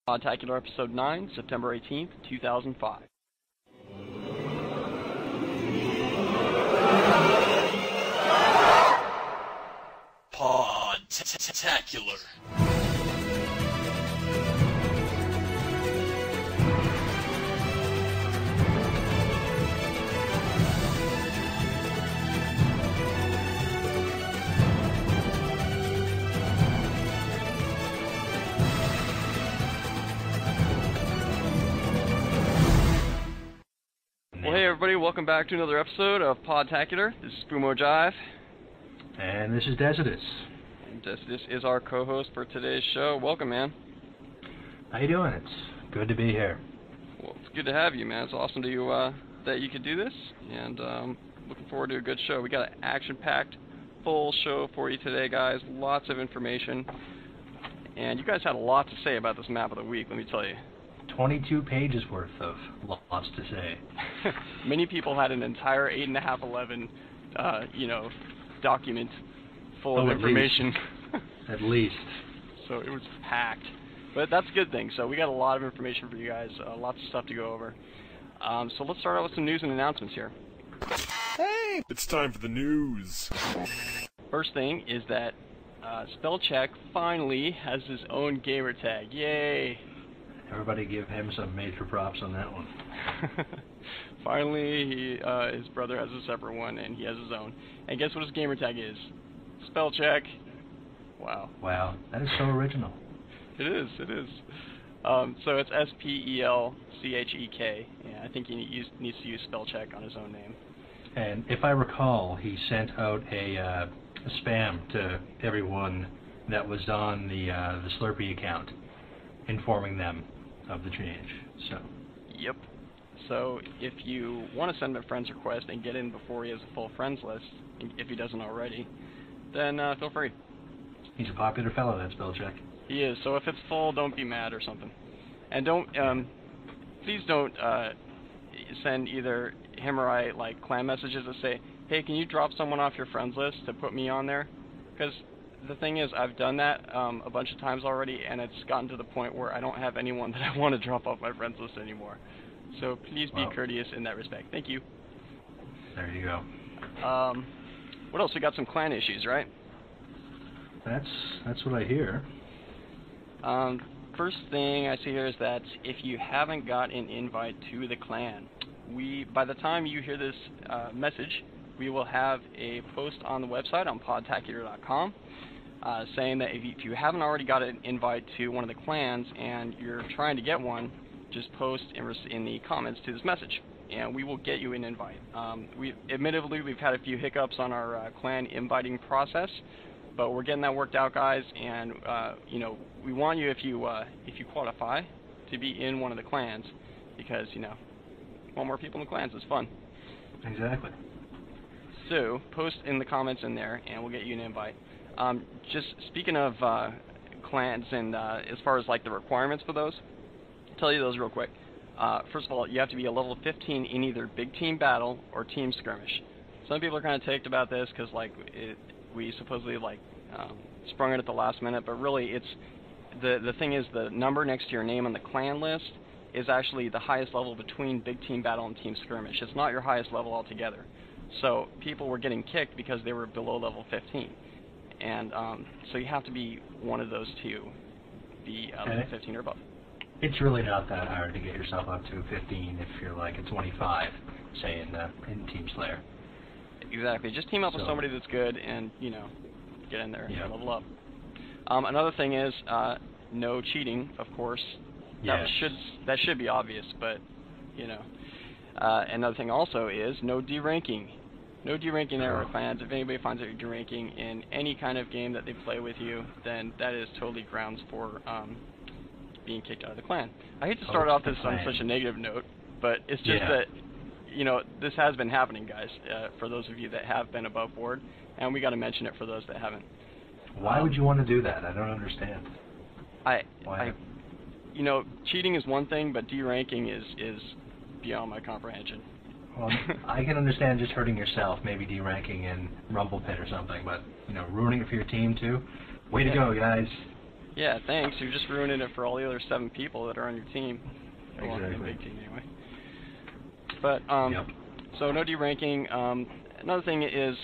Podtacular Episode 9, September 18th, 2005. Podtacular. Well, hey everybody, welcome back to another episode of Podtacular. This is Jive. And this is Decidus. And Decidus is our co-host for today's show. Welcome, man. How you doing? It's good to be here. Well, it's good to have you, man. It's awesome to that you could do this, and looking forward to a good show. We got an action-packed, full show for you today, guys. Lots of information, and you guys had a lot to say about this map of the week, let me tell you. 22 pages worth of lots to say. Many people had an entire 8.5, 11, document full of information. At least. So it was packed. But that's a good thing. So we got a lot of information for you guys, lots of stuff to go over. So let's start out with some news and announcements here. Hey! It's time for the news. First thing is that Spelchek finally has his own gamer tag. Yay! Everybody give him some major props on that one. Finally, his brother has a separate one, and he has his own. And guess what his gamer tag is? Spelchek. Wow. Wow, that is so original. It is, it is. So it's Spelchek. Yeah, I think he needs to use Spelchek on his own name. And if I recall, he sent out a spam to everyone that was on the Slurpee account, informing them of the change. So. Yep. So if you want to send him a friend's request and get in before he has a full friends list, if he doesn't already, then feel free. He's a popular fellow, that Spelchek. He is. So if it's full, don't be mad or something, and don't please don't send either him or I like clan messages that say, "Hey, can you drop someone off your friends list to put me on there?" Because the thing is, I've done that a bunch of times already, and it's gotten to the point where I don't have anyone that I want to drop off my friends list anymore. So please be courteous in that respect. Thank you. There you go. What else? We got some clan issues, right? That's what I hear. First thing I see here is that if you haven't got an invite to the clan, by the time you hear this message, we will have a post on the website on podtacular.com saying that if you haven't already got an invite to one of the clans and you're trying to get one, just post in the comments to this message, and we will get you an invite. Admittedly, we've had a few hiccups on our clan inviting process, but we're getting that worked out, guys. And we want you, if you qualify, to be in one of the clans, because want more people in the clans is fun. Exactly. So post in the comments in there, and we'll get you an invite. Just speaking of clans, and as far as like the requirements for those, I'll tell you those real quick. First of all, you have to be a level 15 in either big team battle or team skirmish. Some people are kind of ticked about this because we supposedly sprung it at the last minute, but really it's the thing is the number next to your name on the clan list is actually the highest level between big team battle and team skirmish. It's not your highest level altogether. So people were getting kicked because they were below level 15, and so you have to be one of those two, be level 15 or above. It's really not that hard to get yourself up to 15 if you're like a 25, say in Team Slayer. Exactly. Just team up with somebody that's good, and get in there and level up. Another thing is no cheating, of course. Yes. That should be obvious, but another thing also is no deranking. No deranking there, fans. If anybody finds out you're deranking in any kind of game that they play with you, then that is totally grounds for being kicked out of the clan. I hate to start off this on such a negative note, but it's just that this has been happening, guys. For those of you that have been above board, and we got to mention it for those that haven't. Why would you want to do that? I don't understand. Why? Cheating is one thing, but deranking is beyond my comprehension. Well, I can understand just hurting yourself, maybe deranking in Rumble Pit or something, but ruining it for your team too. Way to go, guys. Yeah, thanks. You're just ruining it for all the other 7 people that are on your team. Well, on your big team anyway. But Yep. so no deranking. Another thing is,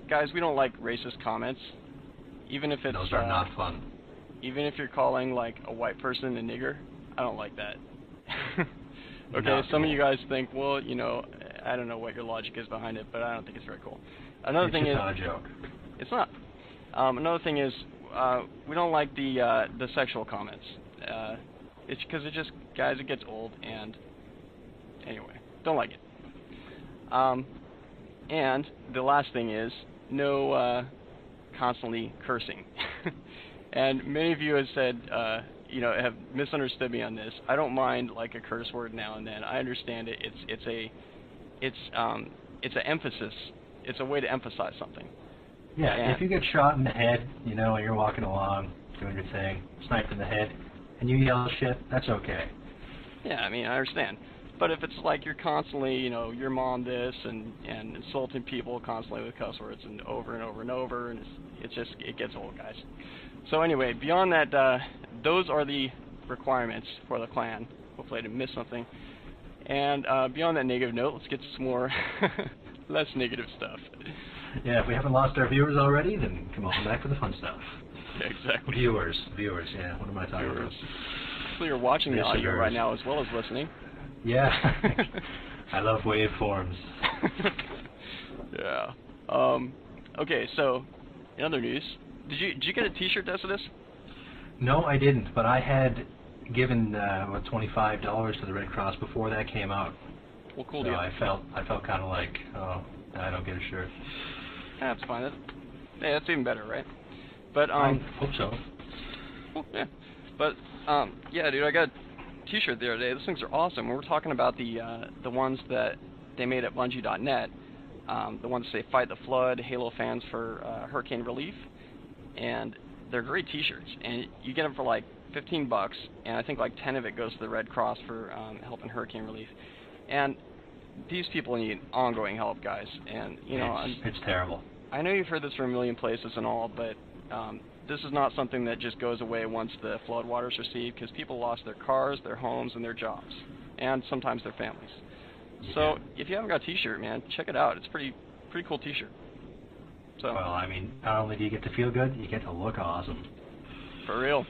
guys, we don't like racist comments, even if it's Those are not fun. even if you're calling like a white person a nigger. I don't like that. Okay, Not some cool. of you guys think, well, you know, I don't know what your logic is behind it, but I don't think it's very cool. Another thing is, not a joke. it's not. Another thing is, we don't like the sexual comments. It's because it just, guys, it gets old, and anyway, don't like it. And the last thing is, no constantly cursing. And many of you have said, you know, have misunderstood me on this. I don't mind like a curse word now and then. I understand it. It's an emphasis. It's a way to emphasize something. Yeah, And if you get shot in the head, you know, and you're walking along, doing your thing, sniped in the head, and you yell shit, that's okay. yeah, I mean, I understand. But if it's like you're constantly, you know, your mom this and insulting people constantly with cuss words and over and over and over, and it gets old, guys. So anyway, beyond that, those are the requirements for the clan. Hopefully I didn't miss something. And beyond that negative note, let's get to some more less negative stuff. Yeah, if we haven't lost our viewers already, then come on back for the fun stuff. Yeah, exactly. Viewers, yeah, what am I talking about? So you're watching the audio Listeners. right now as well as listening. Yeah, I love waveforms. Yeah. Okay, so in other news, did you get a T-shirt, Decidus? No, I didn't, but I had given $25 to the Red Cross before that came out. Well, cool So deal. I felt kind of like, oh, I don't get a shirt. That's fine. Yeah, that's even better, right? But I hope so. well, yeah. But yeah, dude, I got a T-shirt the other day. Those things are awesome. We were talking about the ones that they made at Bungie.net. The ones that say "Fight the Flood," Halo fans for hurricane relief, and they're great T-shirts. And you get them for like $15, and I think like 10 of it goes to the Red Cross for helping hurricane relief. And these people need ongoing help, guys. And you know, it's terrible. I know you've heard this from a million places and all, but this is not something that just goes away once the floodwaters recede, because people lost their cars, their homes, and their jobs, and sometimes their families. So if you haven't got a T-shirt, man, check it out. It's pretty cool T-shirt. So Well, I mean, not only do you get to feel good, you get to look awesome. for real.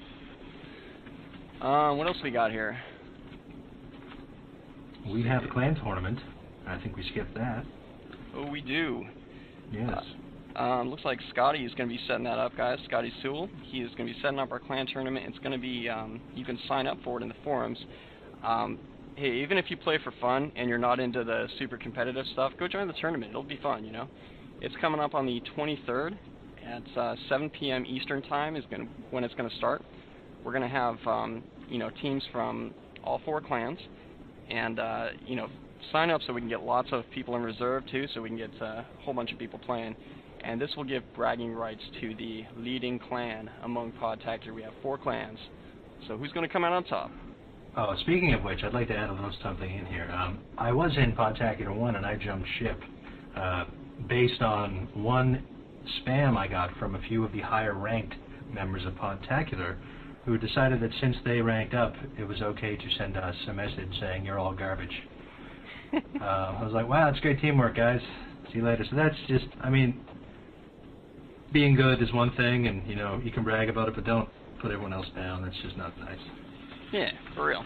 What else we got here? We have a clan tournament. I think we skipped that. Oh, we do. Yes. Looks like Scotty is going to be setting that up, guys. Scotty Sewell. He is going to be setting up our clan tournament. It's going to be, you can sign up for it in the forums. Hey, even if you play for fun and you're not into the super competitive stuff, go join the tournament. It'll be fun, you know. It's coming up on the 23rd at 7 p.m. Eastern Time is when it's going to start. We're going to have, you know, teams from all 4 clans, and you know, sign up so we can get lots of people in reserve too, so we can get a whole bunch of people playing. And this will give bragging rights to the leading clan among Podtacular. We have 4 clans. So who's going to come out on top? Oh, speaking of which, I'd like to add a little something in here. I was in Podtacular 1 and I jumped ship based on one spam I got from a few of the higher ranked members of Podtacular who decided that since they ranked up, it was okay to send us a message saying you're all garbage. I was like, wow, that's great teamwork, guys. See you later. So that's just, I mean, being good is one thing, and you know, you can brag about it, but don't put everyone else down. That's just not nice. Yeah, for real.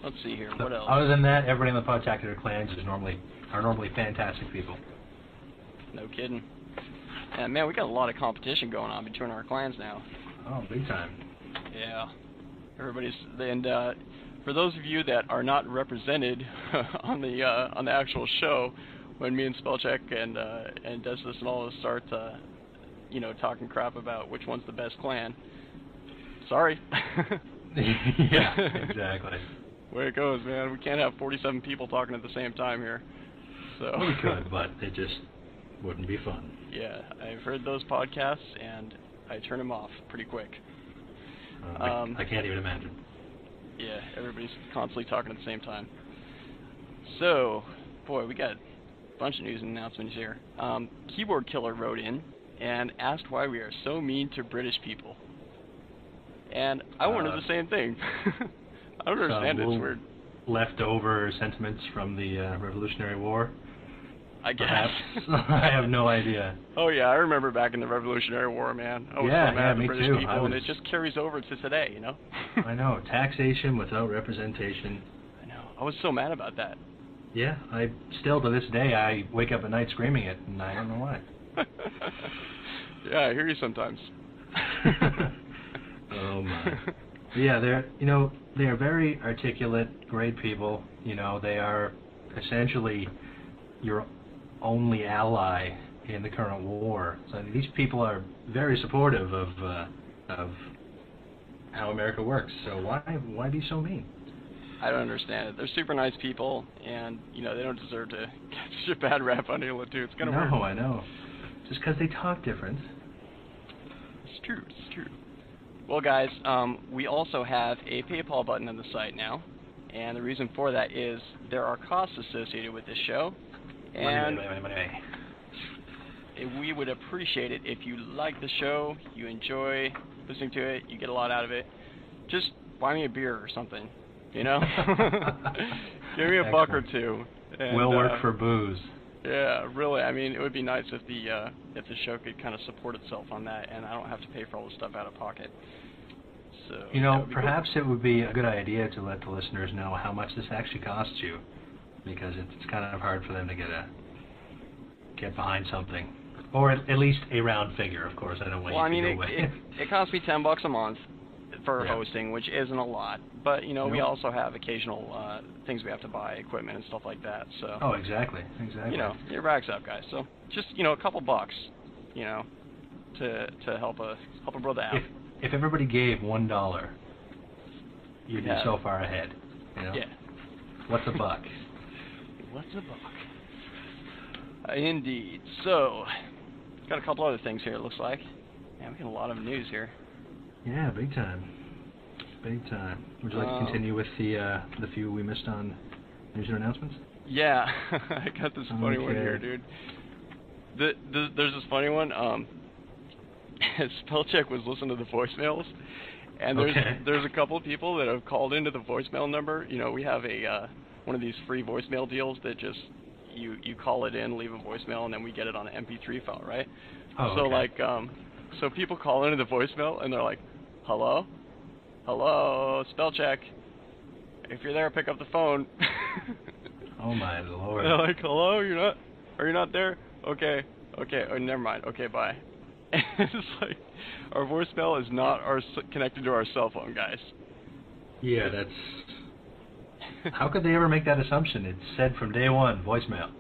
Let's see here. What else? Other than that, everybody in the Podtacular clans are normally fantastic people. No kidding. And man, we got a lot of competition going on between our clans now. Oh, big time. Yeah. Everybody's, and for those of you that are not represented on the actual show, when me and Spelchek and Decidus and all of us start, you know, talking crap about which one's the best clan. Sorry. Yeah, exactly. Way it goes, man. We can't have 47 people talking at the same time here. So We could, but it just wouldn't be fun. Yeah, I've heard those podcasts, and I turn them off pretty quick. I can't even imagine. Yeah, everybody's constantly talking at the same time. So, boy, we got a bunch of news and announcements here. Keyboard Killer wrote in, and asked why we are so mean to British people. And I wondered the same thing. I don't understand it. It's weird. Leftover sentiments from the Revolutionary War? I guess. I have no idea. Oh yeah, I remember back in the Revolutionary War, man. I was so mad at the British people, and it just carries over to today, you know? I know. Taxation without representation. I know. I was so mad about that. Yeah, I still to this day I wake up at night screaming it, and I don't know why. Yeah, I hear you sometimes. Oh my. Yeah, they are very articulate, great people. You know, they are essentially your only ally in the current war. So these people are very supportive of how America works. So why be so mean? I don't understand it. They're super nice people, and you know they don't deserve to get such a bad rap on Halo 2. It's kind of weird. No, I know. Just because they talk different. It's true. It's true. Well, guys, we also have a PayPal button on the site now, and the reason for that is there are costs associated with this show, and we would appreciate it if you like the show, you enjoy listening to it, you get a lot out of it. Just buy me a beer or something, you know? Give me a buck or two. And, we'll work for booze. Yeah, really. I mean, it would be nice if the show could kind of support itself on that, and I don't have to pay for all this stuff out of pocket. So, you know, perhaps it would be a good idea to let the listeners know how much this actually costs you, because it's kind of hard for them to get behind something, or at least a round figure. Of course, I don't want you to go away. It costs me $10 a month for hosting, which isn't a lot, but you know, we also have occasional things we have to buy, equipment and stuff like that. So. Oh, exactly. You know, your back's up, guys. So just a couple bucks, you know, to help a brother out. If everybody gave $1, you'd be so far ahead. You know? Yeah. What's a buck? What's a buck? Indeed. So, got a couple other things here. It looks like. Yeah, we got a lot of news here. Yeah, big time. Big time. Would you like to continue with the few we missed on news and announcements? Yeah, I got this funny one here, dude. There's this funny one. Spelchek was listening to the voicemails, and there's a couple of people that have called into the voicemail number. You know, we have a one of these free voicemail deals that just you call it in, leave a voicemail, and then we get it on an MP3 file, right? So people call into the voicemail and they're like, "Hello, Spelchek. If you're there, pick up the phone." Oh my lord! They're like, "Hello, are you not there? Okay, oh, never mind. Okay, bye." And it's like, our voicemail is not connected to our cell phone, guys. Yeah, that's... How could they ever make that assumption? It's said from day one, voicemail.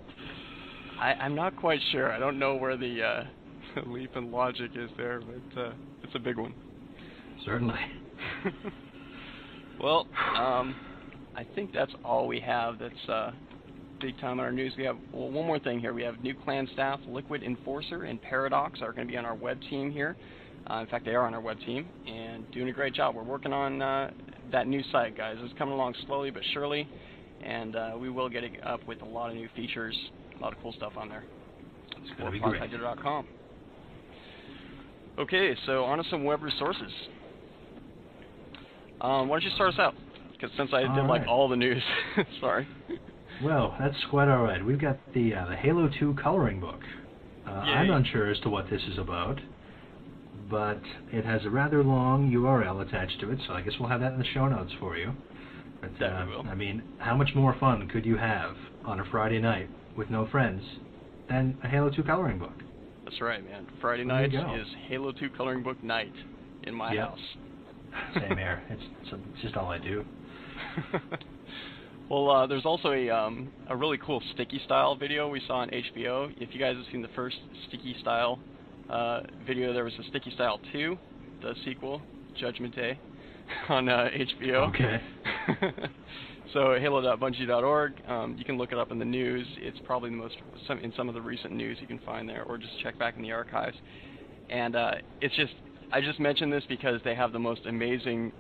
I'm not quite sure. I don't know where the leap in logic is there, but it's a big one. Certainly. Well, I think that's all we have that's big time on our news. We have one more thing here. We have new clan staff, Liquid Enforcer and Paradox are going to be on our web team here. In fact, they are on our web team and doing a great job. We're working on that new site, guys. It's coming along slowly but surely, and we will get it up with a lot of new features, a lot of cool stuff on there. It's going to be great. Podtacular.com. Okay, so on to some web resources. Why don't you start us out? Because since I did all the news, sorry. Well, that's quite all right. We've got the Halo 2 coloring book. I'm unsure as to what this is about, but it has a rather long URL attached to it, so I guess we'll have that in the show notes for you. But, I mean, how much more fun could you have on a Friday night with no friends than a Halo 2 coloring book? That's right, man. Friday night is Halo 2 coloring book night in my house. Same here. It's just all I do. Well, there's also a really cool sticky style video we saw on HBO. If you guys have seen the first sticky style video, there was a sticky style 2, the sequel, Judgment Day, on HBO. Okay. So halo.bungie.org. You can look it up in the news. It's probably in some of the recent news you can find there, or just check back in the archives. And it's just, I just mentioned this because they have the most amazing,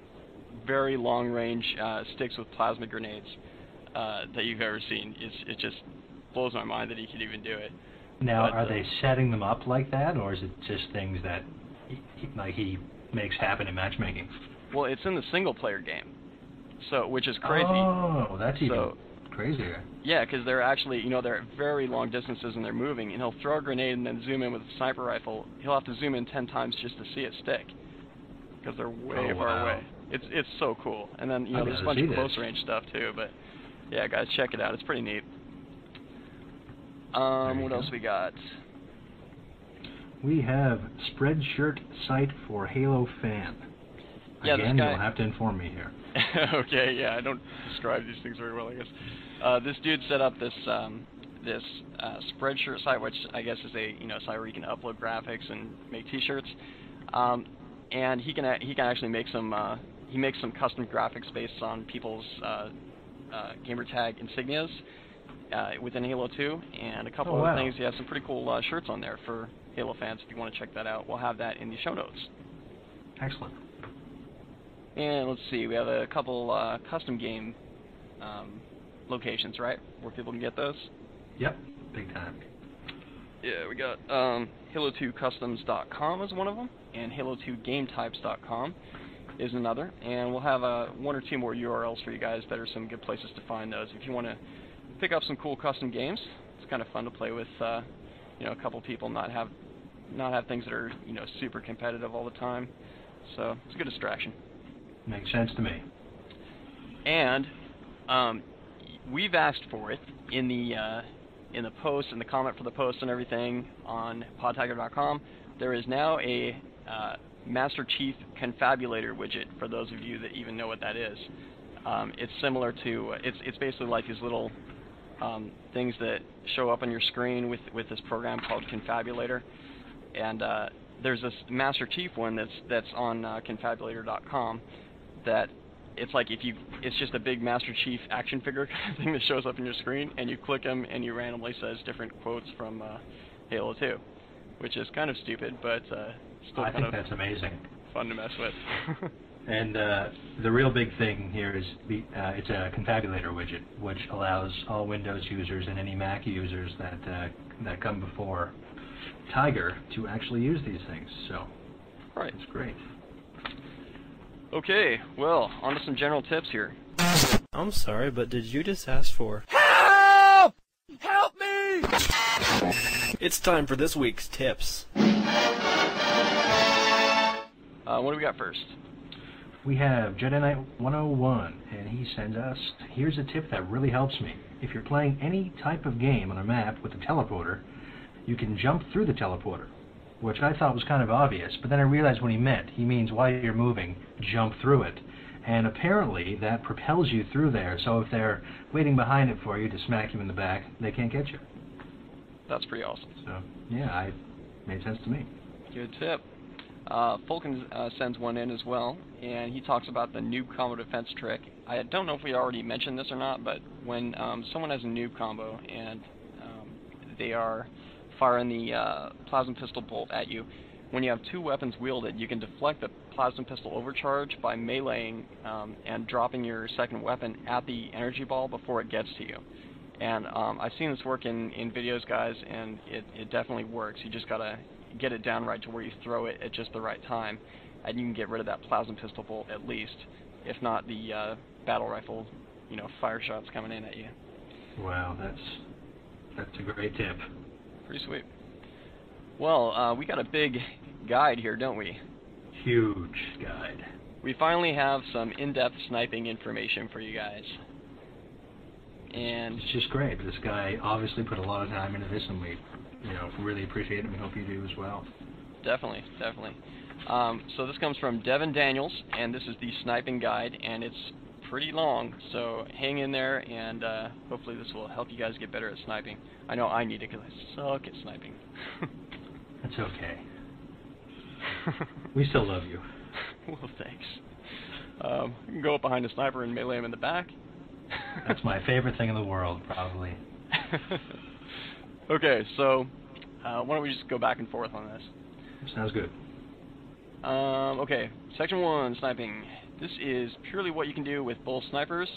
very long-range sticks with plasma grenades that you've ever seen. It just blows my mind that he could even do it. Now, But, are they setting them up like that, or is it just things that he makes happen in matchmaking? Well, it's in the single-player game, so which is crazy. Oh, that's even crazier. Yeah, because they're actually, they're at very long distances and they're moving, and he'll throw a grenade and then zoom in with a sniper rifle. He'll have to zoom in 10 times just to see it stick, because they're way far away. It's so cool. And then, there's a bunch of close-range stuff, too, but, yeah, guys, check it out. It's pretty neat. What else we got? We have Spreadshirt site for Halo fan. Yeah, Again, this guy... you'll have to inform me here. Okay, yeah, I don't describe these things very well, I guess. This dude set up this Spreadshirt site, which I guess is a site where you can upload graphics and make T-shirts, and he can actually make some he makes some custom graphics based on people's gamertag insignias within Halo 2, and a couple other things. He has some pretty cool shirts on there for Halo fans. If you want to check that out, we'll have that in the show notes. Excellent. And let's see, we have a couple custom game locations, right, where people can get those? Yep, big time. Yeah, we got Halo2Customs.com is one of them, and Halo2GameTypes.com is another, and we'll have one or two more URLs for you guys that are some good places to find those. If you want to pick up some cool custom games, it's kind of fun to play with, a couple people, not have things that are, super competitive all the time. So it's a good distraction. Makes sense to me. And we've asked for it in the post, in the comment for the post and everything on Podtacular.com. There is now a Master Chief Confabulator widget for those of you that even know what that is. It's similar to it's basically like these little things that show up on your screen with this program called Confabulator, and there's this Master Chief one that's on Confabulator.com. That it's like it's just a big Master Chief action figure kind of thing that shows up on your screen, and you click them, and he randomly says different quotes from Halo 2, which is kind of stupid, but still I think that's amazing. Fun to mess with. And the real big thing here is it's a confabulator widget, which allows all Windows users and any Mac users that come before Tiger to actually use these things. So, right, it's great. Okay, well, on to some general tips here. I'm sorry, but did you just ask for Help! Help me! It's time for this week's tips. What do we got first? We have Jedi Knight 101, and he sends us, here's a tip that really helps me. If you're playing any type of game on a map with a teleporter, you can jump through the teleporter, which I thought was kind of obvious, but then I realized what he meant. He means while you're moving, jump through it. And apparently that propels you through there, so if they're waiting behind it for you to smack you in the back, they can't get you. That's pretty awesome. So, yeah, it made sense to me. Good tip. Fulkin sends one in as well, and he talks about the noob combo defense trick. I don't know if we already mentioned this or not, but when someone has a noob combo and they are firing the plasma pistol bolt at you, when you have two weapons wielded, you can deflect the plasma pistol overcharge by meleeing and dropping your second weapon at the energy ball before it gets to you. And I've seen this work in videos, guys, and it definitely works. You just gotta get it down right to where you throw it at just the right time, and you can get rid of that plasma pistol bolt at least, if not the battle rifle, fire shots coming in at you. Wow, that's a great tip. Pretty sweet. Well, we got a big guide here, don't we? Huge guide. We finally have some in-depth sniping information for you guys. And it's just great. This guy obviously put a lot of time into this, and we really appreciate it, and we hope you do as well. Definitely, definitely. So this comes from Devin Daniels, and this is the sniping guide, and it's pretty long, so hang in there, and hopefully this will help you guys get better at sniping. I know I need it because I suck at sniping. That's okay. We still love you. Well, thanks. You can go up behind a sniper and melee him in the back. That's my favorite thing in the world, probably. Okay, so why don't we just go back and forth on this? Sounds good. Okay, Section 1, sniping. This is purely what you can do with both snipers.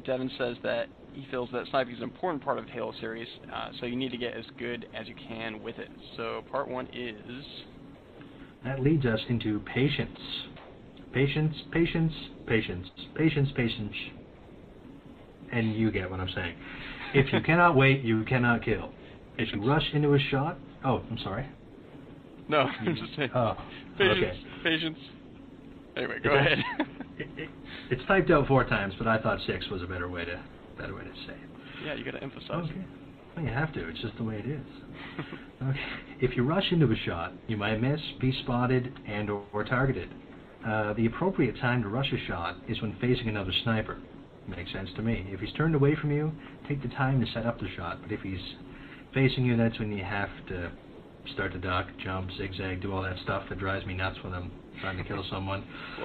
Devin says that he feels that sniping is an important part of the Halo series, so you need to get as good as you can with it. So part 1 is... That leads us into patience. Patience, patience, patience, patience, patience. And you get what I'm saying. If you cannot wait, you cannot kill. If you rush into a shot... Oh, I'm sorry. No, I'm just saying. Oh, patience, okay. Patience. Anyway, go ahead. It's typed out 4 times, but I thought 6 was a better way to say it. Yeah, you got to emphasize. Okay. Well, you have to. It's just the way it is. Okay. If you rush into a shot, you might miss, be spotted, and or targeted. The appropriate time to rush a shot is when facing another sniper. Makes sense to me. If he's turned away from you, take the time to set up the shot. But if he's facing you, that's when you have to start to duck, jump, zigzag, do all that stuff that drives me nuts when I'm trying to kill someone.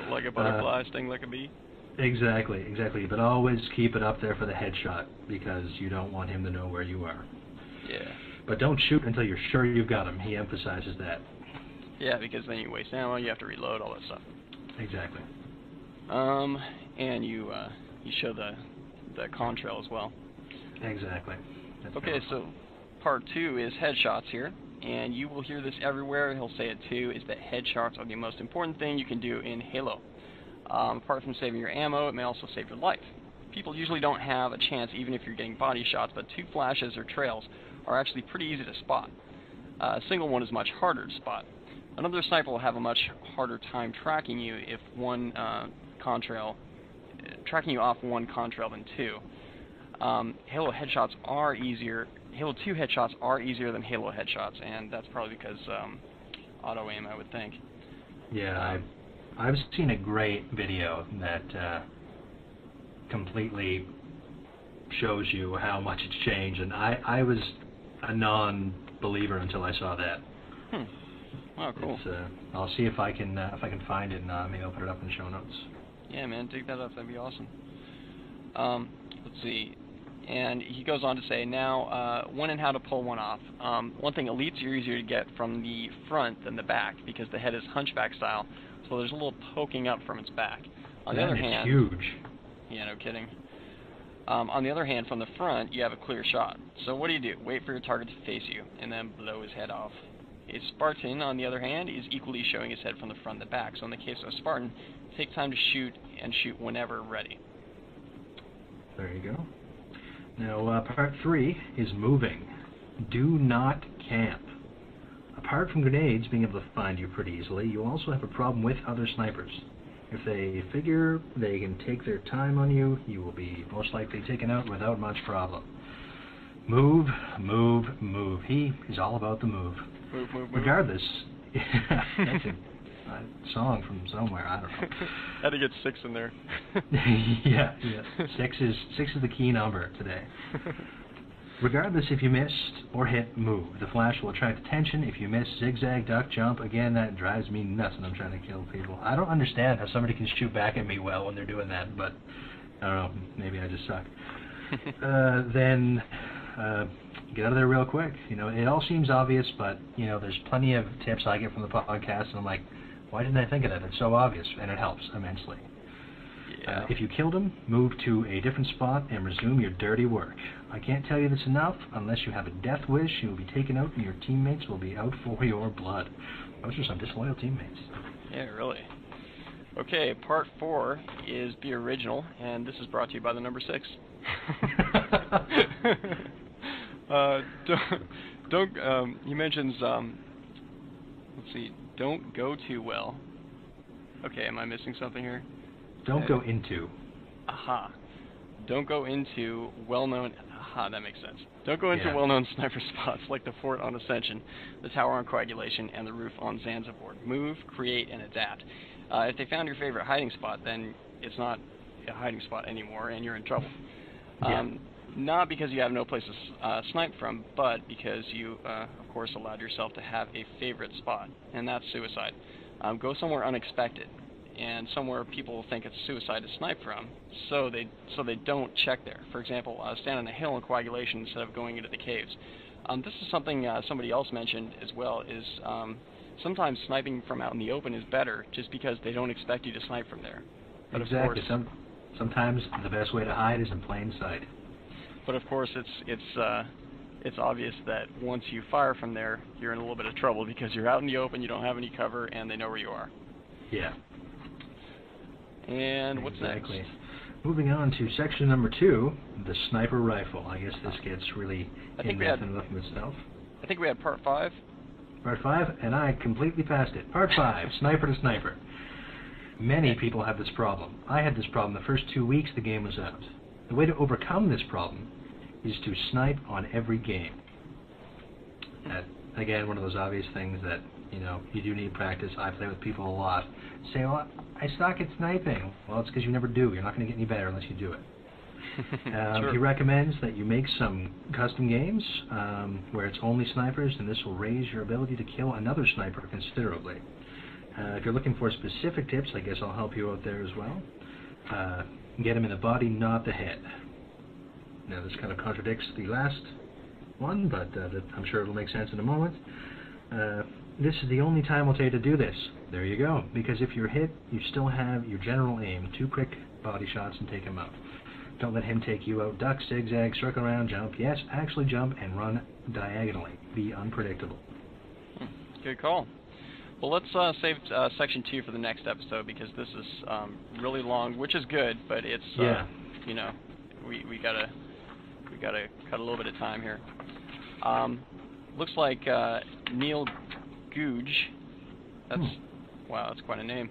Like a butterfly, sting like a bee? Exactly, exactly. But always keep it up there for the headshot, because you don't want him to know where you are. Yeah. But don't shoot until you're sure you've got him. He emphasizes that. Yeah, because then you waste ammo, you have to reload, all that stuff. Exactly. And you show the contrail as well. Exactly. That's okay, so part 2 is headshots here. And you will hear this everywhere, he'll say it too, is that headshots are the most important thing you can do in Halo. Apart from saving your ammo, it may also save your life. People usually don't have a chance even if you're getting body shots, but 2 flashes or trails are actually pretty easy to spot. A single one is much harder to spot. Another sniper will have a much harder time tracking you if tracking you off one contrail than 2. Halo headshots are easier. Halo 2 headshots are easier than Halo headshots, and that's probably because auto aim, I would think. Yeah, I've seen a great video that completely shows you how much it's changed, and I was a non-believer until I saw that. Oh, cool. I'll see if I can find it, and maybe I'll put it up in the show notes. Yeah, man, dig that up. That'd be awesome. Let's see. And he goes on to say, now, when and how to pull one off. One thing, elites are easier to get from the front than the back, because the head is hunchback style, so there's a little poking up from its back. On the other hand, huge. Yeah, no kidding. On the other hand, from the front, you have a clear shot. So what do? Wait for your target to face you, and then blow his head off. A Spartan, on the other hand, is equally showing his head from the front and the back. So in the case of a Spartan, take time to shoot, and shoot whenever ready. There you go. Now, part 3 is moving. Do not camp. Apart from grenades being able to find you pretty easily, you also have a problem with other snipers. If they figure they can take their time on you, you will be most likely taken out without much problem. Move, move, move. He is all about the move. Move, move, move. Regardless, that's a song from somewhere, I don't know. Had to get 6 in there. yeah. 6 is the key number today. Regardless if you missed or hit, move. The flash will attract attention. If you miss, zigzag, duck, jump. Again, that drives me nuts when I'm trying to kill people. I don't understand how somebody can shoot back at me well when they're doing that, but I don't know, maybe I just suck. Then get out of there real quick. You know, it all seems obvious, but you know, there's plenty of tips I get from the podcast, and I'm like, why didn't I think of that? It's so obvious, and it helps immensely. Yeah. If you killed him, move to a different spot and resume your dirty work. I can't tell you this enough. Unless you have a death wish, you will be taken out and your teammates will be out for your blood. Those are some disloyal teammates. Yeah, really. Okay, part 4 is Be Original, and this is brought to you by the number 6. He mentions, let's see, don't go too well. Okay, am I missing something here? Don't go into. Aha. Don't go into well-known... Aha, that makes sense. Don't go into well-known sniper spots like the fort on Ascension, the tower on Coagulation, and the roof on Zanzibar. Move, create, and adapt. If they found your favorite hiding spot, then it's not a hiding spot anymore, and you're in trouble. Not because you have no place to snipe from, but because you, of course, allowed yourself to have a favorite spot, and that's suicide. Go somewhere unexpected, and somewhere people think it's suicide to snipe from, so they don't check there. For example, stand on a hill in Coagulation instead of going into the caves. This is something somebody else mentioned as well, is sometimes sniping from out in the open is better just because they don't expect you to snipe from there. But exactly. Of course, Sometimes the best way to hide is in plain sight. But of course, it's obvious that once you fire from there, you're in a little bit of trouble because you're out in the open, you don't have any cover, and they know where you are. Yeah. And what's exactly. next? Moving on to section number 2, the sniper rifle. I guess this gets really in-depth and of itself. I think we had part 5. Part 5, and I completely passed it. Part 5, sniper to sniper. Many people have this problem. I had this problem the first 2 weeks the game was out. The way to overcome this problem is to snipe on every game. That, again, one of those obvious things that, you do need practice. I play with people a lot. Say, well, I suck at sniping. Well, it's because you never do. You're not going to get any better unless you do it. Sure. He recommends that you make some custom games where it's only snipers, and this will raise your ability to kill another sniper considerably. If you're looking for specific tips, I guess I'll help you out there as well. Get him in the body, not the head. Now, this kind of contradicts the last one, but I'm sure it'll make sense in a moment. This is the only time I'll tell you to do this. There you go. Because if you're hit, you still have your general aim. 2 quick body shots and take him out. Don't let him take you out. Duck, zigzag, circle around, jump. Yes, actually jump and run diagonally. Be unpredictable. Good call. Well, let's save section 2 for the next episode because this is really long, which is good, but it's we gotta cut a little bit of time here. Looks like Neil Googe. Wow, that's quite a name.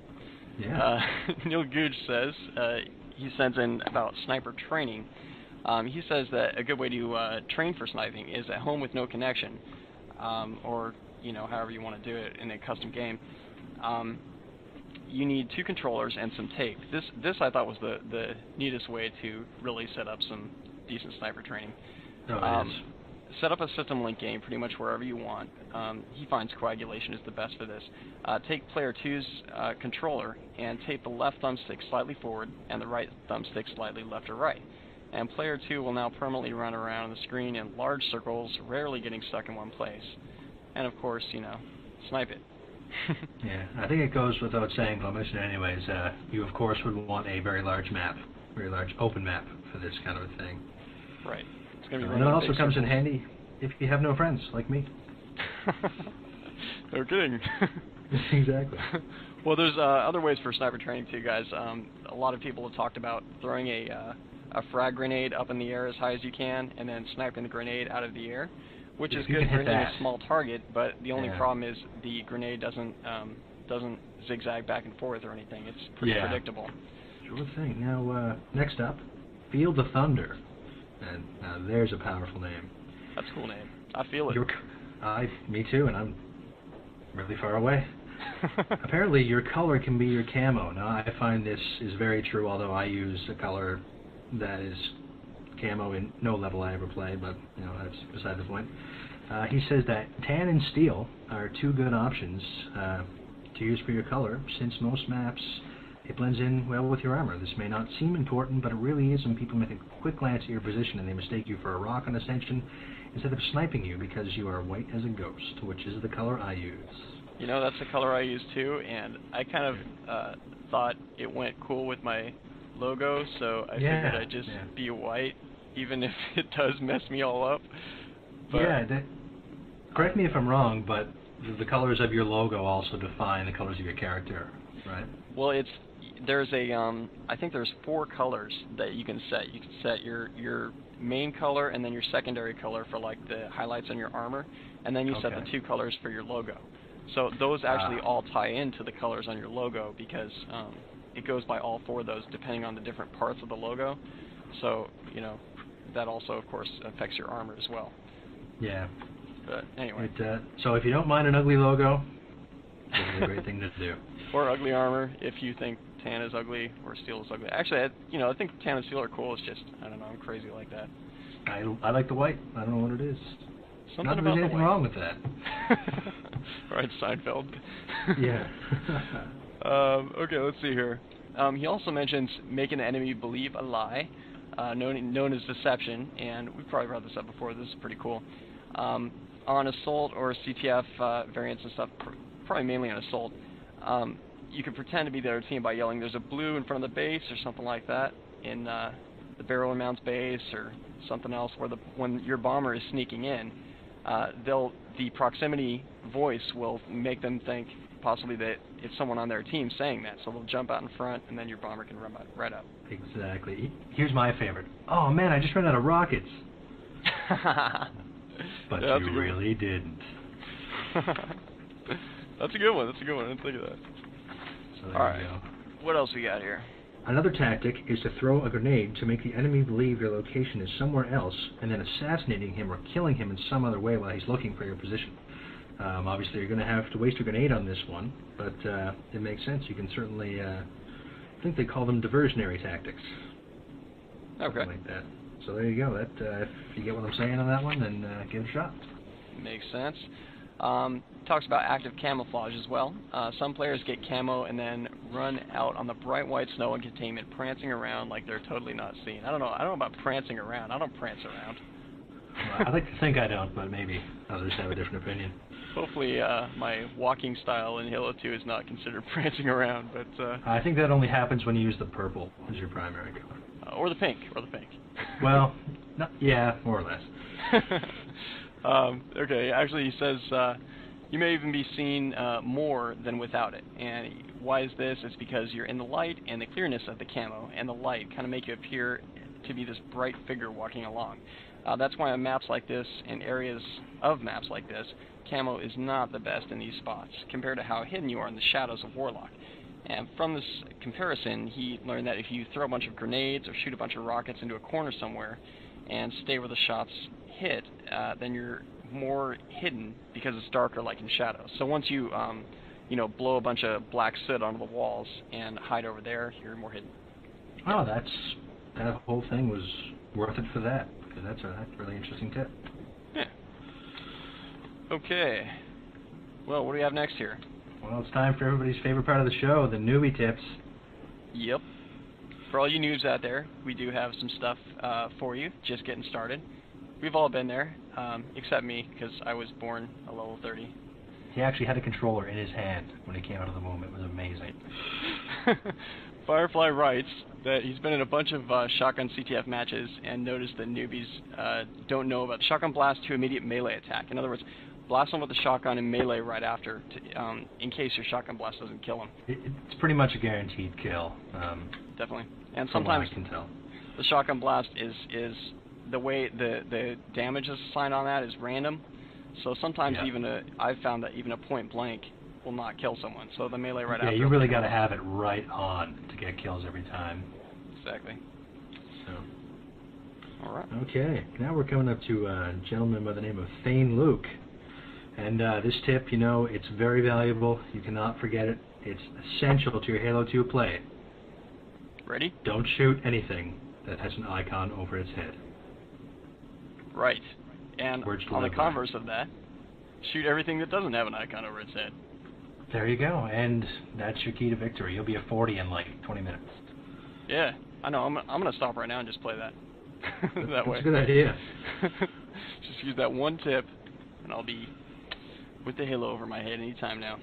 Yeah. Neil Googe says he sends in about sniper training. He says that a good way to train for sniping is at home with no connection, or however you want to do it in a custom game. You need 2 controllers and some tape. This I thought was the neatest way to really set up some decent sniper training. Oh, it is. Set up a system link game pretty much wherever you want. He finds coagulation is the best for this. Take player 2's controller and tape the left thumbstick slightly forward and the right thumbstick slightly left or right. And player 2 will now permanently run around the screen in large circles, rarely getting stuck in one place. And of course, snipe it. Yeah, I think it goes without saying, but I'll mention it anyways. You, of course, would want a very large map, very large open map for this kind of a thing. Right. It's gonna be and it also comes in handy if you have no friends, like me. No kidding. Exactly. Well, there's other ways for sniper training too, guys. A lot of people have talked about throwing a frag grenade up in the air as high as you can, and then sniping the grenade out of the air, which is good for hitting a small target. But the only problem is the grenade doesn't zigzag back and forth or anything. It's pretty predictable. Sure thing. Now, next up, Field of Thunder. And now there's a powerful name. That's a cool name. I feel it. Me too, and I'm really far away. Apparently, your color can be your camo. Now, I find this is very true, although I use a color that is camo in no level I ever play, but, that's beside the point. He says that tan and steel are 2 good options to use for your color, since most maps, it blends in well with your armor. This may not seem important, but it really is when people make a quick glance at your position and they mistake you for a rock on Ascension instead of sniping you because you are white as a ghost, which is the color I use. That's the color I use too, and I kind of thought it went cool with my logo, so I figured I'd just be white, even if it does mess me all up. But correct me if I'm wrong, but the colors of your logo also define the colors of your character, right? Well, I think there's 4 colors that you can set. You can set your main color and then your secondary color for like the highlights on your armor, and then you set the 2 colors for your logo. So those actually all tie into the colors on your logo because it goes by all 4 of those depending on the different parts of the logo. So, that also, of course, affects your armor as well. Yeah. But anyway. So if you don't mind an ugly logo, this is a great thing to do. Or ugly armor if you think tan is ugly or steel is ugly. Actually, I think tan and steel are cool. It's just, I don't know, I'm crazy like that. I like the white. I don't know what it is. Something Not that about there's anything wrong with that. Right, Seinfeld. Yeah. Okay, let's see here. He also mentions making the enemy believe a lie, known as deception, and we've probably brought this up before. This is pretty cool. On Assault or CTF variants and stuff, probably mainly on Assault, you can pretend to be the other team by yelling, "There's a blue in front of the base," or something like that in the barrel mounts base or something else, where when your bomber is sneaking in, the proximity voice will make them think possibly that it's someone on their team saying that, so they'll jump out in front, and then your bomber can run right up. Exactly. Here's my favorite. Oh man, I just ran out of rockets. But yeah, you really didn't. That's a good one. That's a good one. I didn't think of that. So there All right. you go. What else we got here? Another tactic is to throw a grenade to make the enemy believe your location is somewhere else, and then assassinating him or killing him in some other way while he's looking for your position. Obviously, you're going to have to waste a grenade on this one, but it makes sense. You can certainly, I think they call them diversionary tactics. Okay. Something like that. So there you go. That if you get what I'm saying on that one, then give it a shot. Makes sense. Talks about active camouflage as well. Some players get camo and then run out on the bright white snow in containment, prancing around like they're totally not seen. I don't know about prancing around. I don't prance around. Well, I like to think I don't, but maybe others have a different opinion. Hopefully my walking style in Halo 2 is not considered prancing around, but... I think that only happens when you use the purple as your primary color. Or the pink. Well, yeah, more or less. Okay, actually he says you may even be seen more than without it. And why is this? It's because you're in the light, and the clearness of the camo and the light kind of make you appear to be this bright figure walking along. That's why on maps like this, in areas of maps like this, camo is not the best in these spots, compared to how hidden you are in the shadows of Warlock. And from this comparison, he learned that if you throw a bunch of grenades or shoot a bunch of rockets into a corner somewhere and stay where the shots hit, then you're more hidden because it's darker, like in shadows. So once you, blow a bunch of black soot onto the walls and hide over there, you're more hidden. Oh, that whole thing was worth it for that, because that's a really interesting tip. Yeah. Okay. Well, what do we have next here? Well, it's time for everybody's favorite part of the show, the newbie tips. Yep. For all you noobs out there, we do have some stuff for you, just getting started. We've all been there, except me, because I was born a level 30. He actually had a controller in his hand when he came out of the womb. It was amazing. Firefly writes that he's been in a bunch of shotgun CTF matches and noticed that newbies don't know about shotgun blast to immediate melee attack. In other words, blast them with the shotgun and melee right after, in case your shotgun blast doesn't kill them. It's pretty much a guaranteed kill. Definitely. And sometimes I can tell. The shotgun blast is the way the damage is assigned on that is random. So sometimes I've found that even a point blank will not kill someone. So the melee right after. Yeah, you really got to have it right on to get kills every time. Exactly. So. All right. Okay, now we're coming up to a gentleman by the name of Thane Luke. And this tip, it's very valuable. You cannot forget it. It's essential to your Halo 2 play. Ready? Don't shoot anything that has an icon over its head. Right. And on the converse of that, shoot everything that doesn't have an icon over its head. There you go, and that's your key to victory. You'll be a 40 in like 20 minutes. Yeah, I know. I'm going to stop right now and just play that. That way. That's a good idea. Just use that one tip, and I'll be with the Halo over my head anytime now.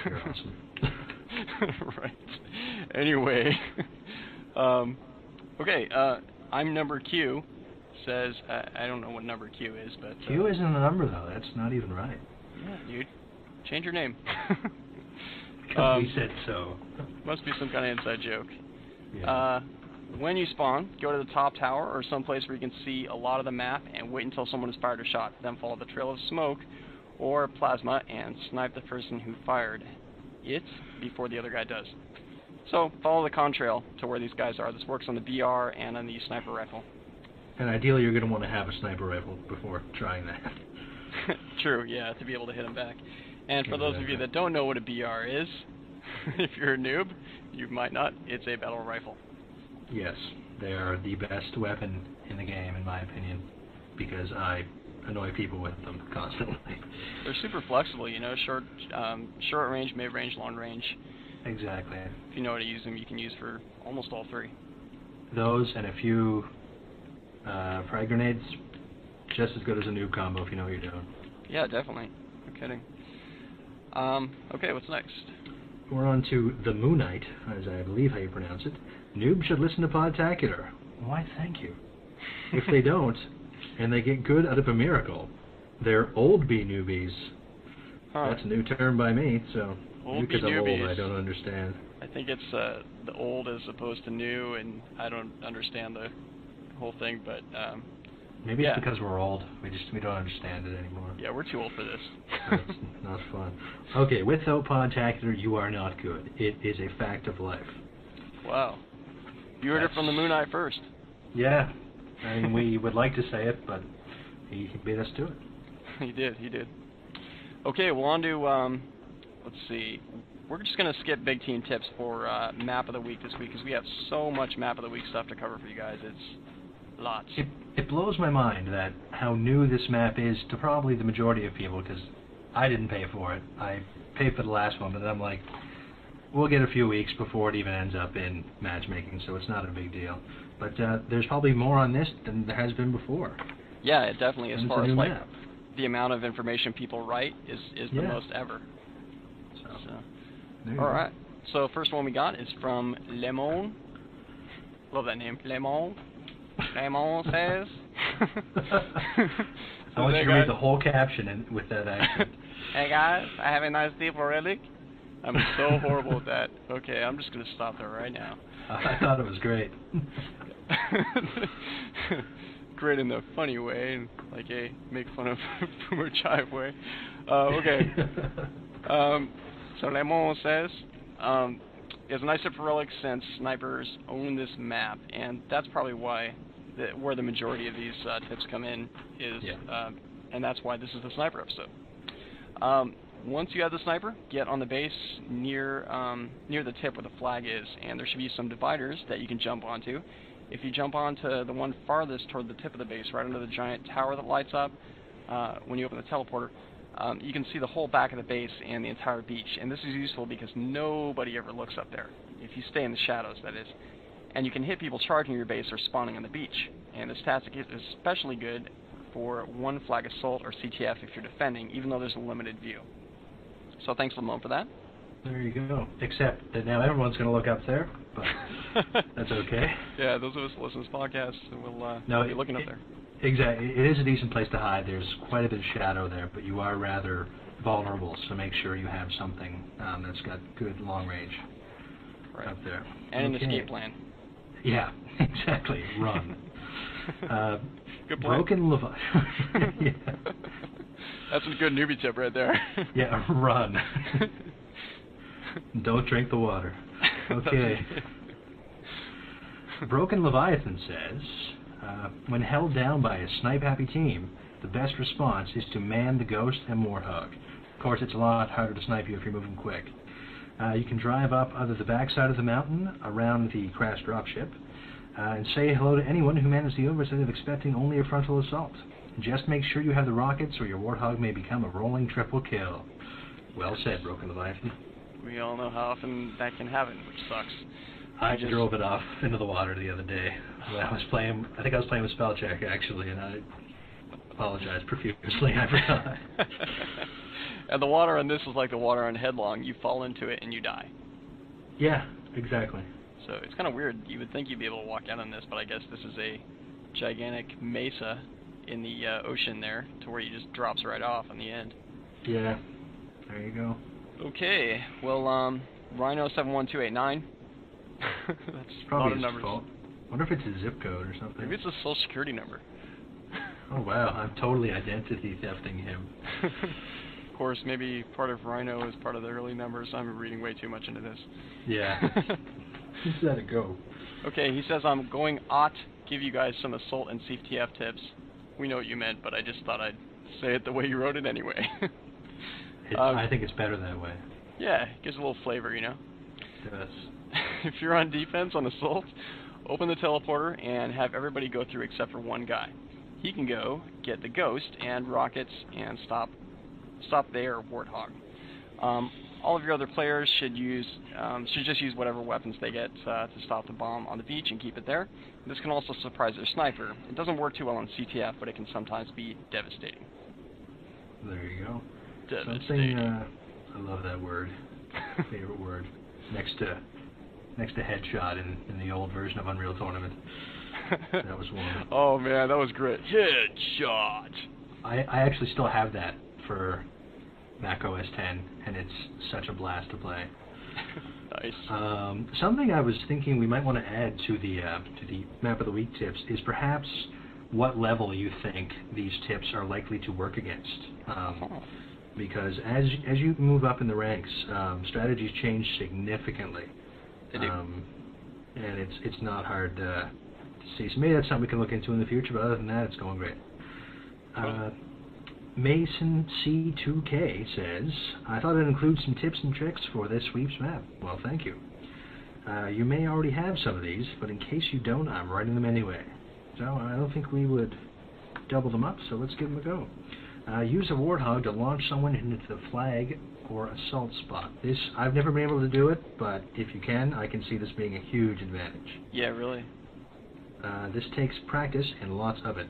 You're awesome. Right. Anyway. Okay, I'm number Q. Says, I don't know what number Q is, but... Q isn't a number, though. That's not even right. Yeah, dude. Change your name. Because we said so. Must be some kind of inside joke. Yeah. When you spawn, go to the top tower or someplace where you can see a lot of the map and wait until someone has fired a shot. Then follow the trail of smoke or plasma and snipe the person who fired it before the other guy does. So, follow the contrail to where these guys are. This works on the BR and on the sniper rifle. And ideally, you're going to want to have a sniper rifle before trying that. True, yeah, to be able to hit them back. And for those of you that don't know what a BR is, if you're a noob, you might not. It's a battle rifle. Yes, they are the best weapon in the game, in my opinion, because I annoy people with them constantly. They're super flexible, short range, mid-range, long range. Exactly. If you know how to use them, you can use for almost all three. Those and a few frag grenades, just as good as a noob combo if you know what you're doing. Yeah, definitely. No kidding. Okay, what's next? we're on to the Moonite, as I believe how you pronounce it. Noobs should listen to Podtacular. Why, thank you. If they don't, and they get good out of a miracle, they're old bee newbies. Huh. That's a new term by me, so Old because bee I'm old, newbies. I don't understand. I think it's the old as opposed to new, and I don't understand the whole thing, but Maybe yeah. it's because we're old. We don't understand it anymore. Yeah, we're too old for this. That's not fun. Okay, without Podtacular, you are not good. It is a fact of life. Wow. You heard it from the Moonite first. Yeah. I mean, we would like to say it, but he beat us to it. He did. Okay, well, on to, let's see. We're just going to skip big team tips for map of the week this week, because we have so much map of the week stuff to cover for you guys. It's lots. It blows my mind that how new this map is to probably the majority of people, because I didn't pay for it. I paid for the last one, but then I'm like, we'll get a few weeks before it even ends up in matchmaking, so it's not a big deal. But there's probably more on this than there has been before. Yeah, it definitely, as far as like map. the amount of information people write is the most ever. So. All right. So first one we got is from Lemon. Love that name, Lemon. Lemon says. I want you to read the whole caption with that accent. Hey guys, I have a nice deal for Relic. I'm so horrible at that. Okay, I'm just gonna stop there right now. I thought it was great. Great in the funny way, and like a make fun of Boomer Jive way. Okay. So Lemon says, it's a nice tip for Relic since snipers own this map, and that's probably why where the majority of these tips come in is, and that's why this is the sniper episode. Once you have the sniper, get on the base near the tip where the flag is, and there should be some dividers that you can jump onto. If you jump onto the one farthest toward the tip of the base, right under the giant tower that lights up, when you open the teleporter, you can see the whole back of the base and the entire beach. And this is useful because nobody ever looks up there, if you stay in the shadows, that is. And you can hit people charging your base or spawning on the beach. And this tactic is especially good for one flag assault or CTF if you're defending, even though there's a limited view. So thanks, Lamone, for that. There you go. Except that now everyone's going to look up there, but that's okay. Yeah, those of us that listen to this podcast will be looking up there. Exactly. It is a decent place to hide. There's quite a bit of shadow there, but you are rather vulnerable, so make sure you have something that's got good long range up there. And an escape plan. Yeah, exactly. Run. Good plan. Broken Leviathan. Yeah. That's a good newbie tip right there. Yeah, run. Don't drink the water. Okay. Broken Leviathan says, when held down by a snipe-happy team, the best response is to man the ghost and warthog. Of course, it's a lot harder to snipe you if you're moving quick. You can drive up either the backside of the mountain around the crashed dropship and say hello to anyone who manages the oversight of expecting only a frontal assault. Just make sure you have the rockets or your warthog may become a rolling triple kill. Well said, Broken Leviathan. We all know how often that can happen, which sucks. I just drove it off into the water the other day. I think I was playing with Spelchek, actually, and I apologize profusely. I forgot. And the water on this is like the water on Headlong. You fall into it and you die. Yeah, exactly. So it's kind of weird. You would think you'd be able to walk out on this, but I guess this is a gigantic mesa in the ocean there, to where you just drops right off in the end. Yeah, there you go. Okay, well, Rhino71289. That's probably a lot of numbers. Fault. Wonder if it's a zip code or something. Maybe it's a social security number. Oh wow, I'm totally identity thefting him. Of course, maybe part of Rhino is part of the early numbers. I'm reading way too much into this. Yeah. Just let it go. Okay, he says I'm going ought give you guys some assault and CTF tips. We know what you meant, but I just thought I'd say it the way you wrote it anyway. I think it's better that way. Yeah, it gives a little flavor, you know? It does. If you're on defense on assault, open the teleporter and have everybody go through except for one guy. He can go get the ghost and rockets and stop their warthog. All of your other players should just use whatever weapons they get to stop the bomb on the beach and keep it there. This can also surprise their sniper. It doesn't work too well on CTF, but it can sometimes be devastating. There you go. Devastating. I love that word. favorite word. Next to headshot in the old version of Unreal Tournament. That was one. Oh man, that was great. Headshot. I actually still have that for Mac OS X, and it's such a blast to play. Nice. Something I was thinking we might want to add to the Map of the Week tips is perhaps what level you think these tips are likely to work against. Because as you move up in the ranks, strategies change significantly. They do. And it's not hard to see. So maybe that's something we can look into in the future, but other than that, it's going great. Mason C2K says, I thought I'd include some tips and tricks for this sweeps map. Well, thank you. You may already have some of these, but in case you don't, I'm writing them anyway. So I don't think we would double them up, so let's give them a go. Use a warthog to launch someone into the flag or assault spot. This, I've never been able to do it, but if you can, I can see this being a huge advantage. Yeah, really. This takes practice and lots of it.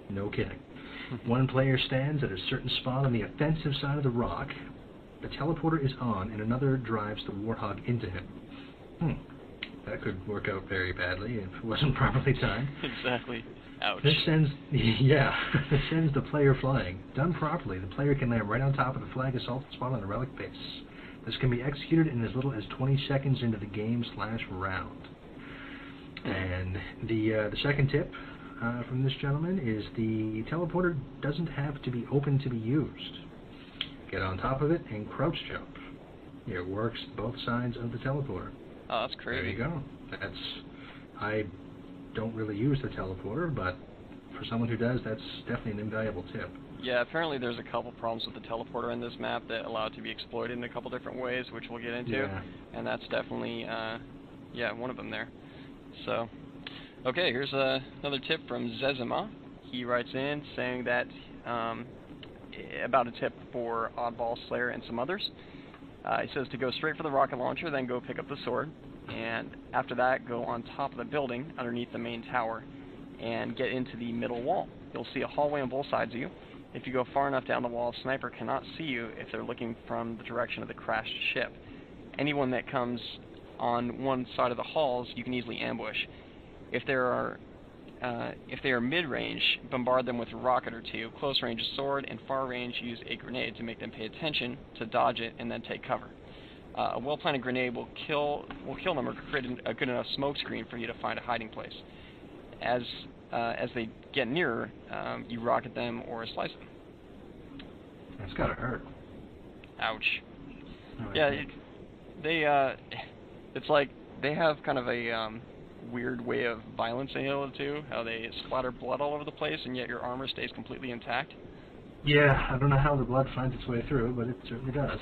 No kidding. One player stands at a certain spot on the offensive side of the rock. The teleporter is on, and another drives the warthog into him. That could work out very badly if it wasn't properly timed. Exactly. Ouch. This sends, this sends the player flying. Done properly, the player can land right on top of the flag assault spot on the relic base. This can be executed in as little as 20 seconds into the game/round. And the second tip from this gentleman is the teleporter doesn't have to be open to be used. Get on top of it and crouch jump. It works both sides of the teleporter. Oh, that's crazy. There you go. I don't really use the teleporter, but for someone who does, that's definitely an invaluable tip. Yeah, apparently there's a couple problems with the teleporter in this map that allow it to be exploited in a couple different ways, which we'll get into. Yeah. And that's definitely, one of them there. So, okay, here's another tip from Zezima. He writes in saying that about a tip for Oddball, Slayer, and some others. He says to go straight for the rocket launcher, then go pick up the sword, and after that, go on top of the building underneath the main tower and get into the middle wall. You'll see a hallway on both sides of you. If you go far enough down the wall, a sniper cannot see you if they're looking from the direction of the crashed ship. Anyone that comes on one side of the halls, you can easily ambush. If they are mid-range, bombard them with a rocket or two. Close range, a sword, and far range, use a grenade to make them pay attention, to dodge it, and then take cover. A well-planted grenade will kill them or create a good enough smoke screen for you to find a hiding place. As they get nearer, you rocket them or slice them. That's gotta hurt. Ouch. Oh, Yeah, it's like they have kind of a weird way of violence in Halo 2, how they splatter blood all over the place, and yet your armor stays completely intact. Yeah, I don't know how the blood finds its way through, but it certainly does.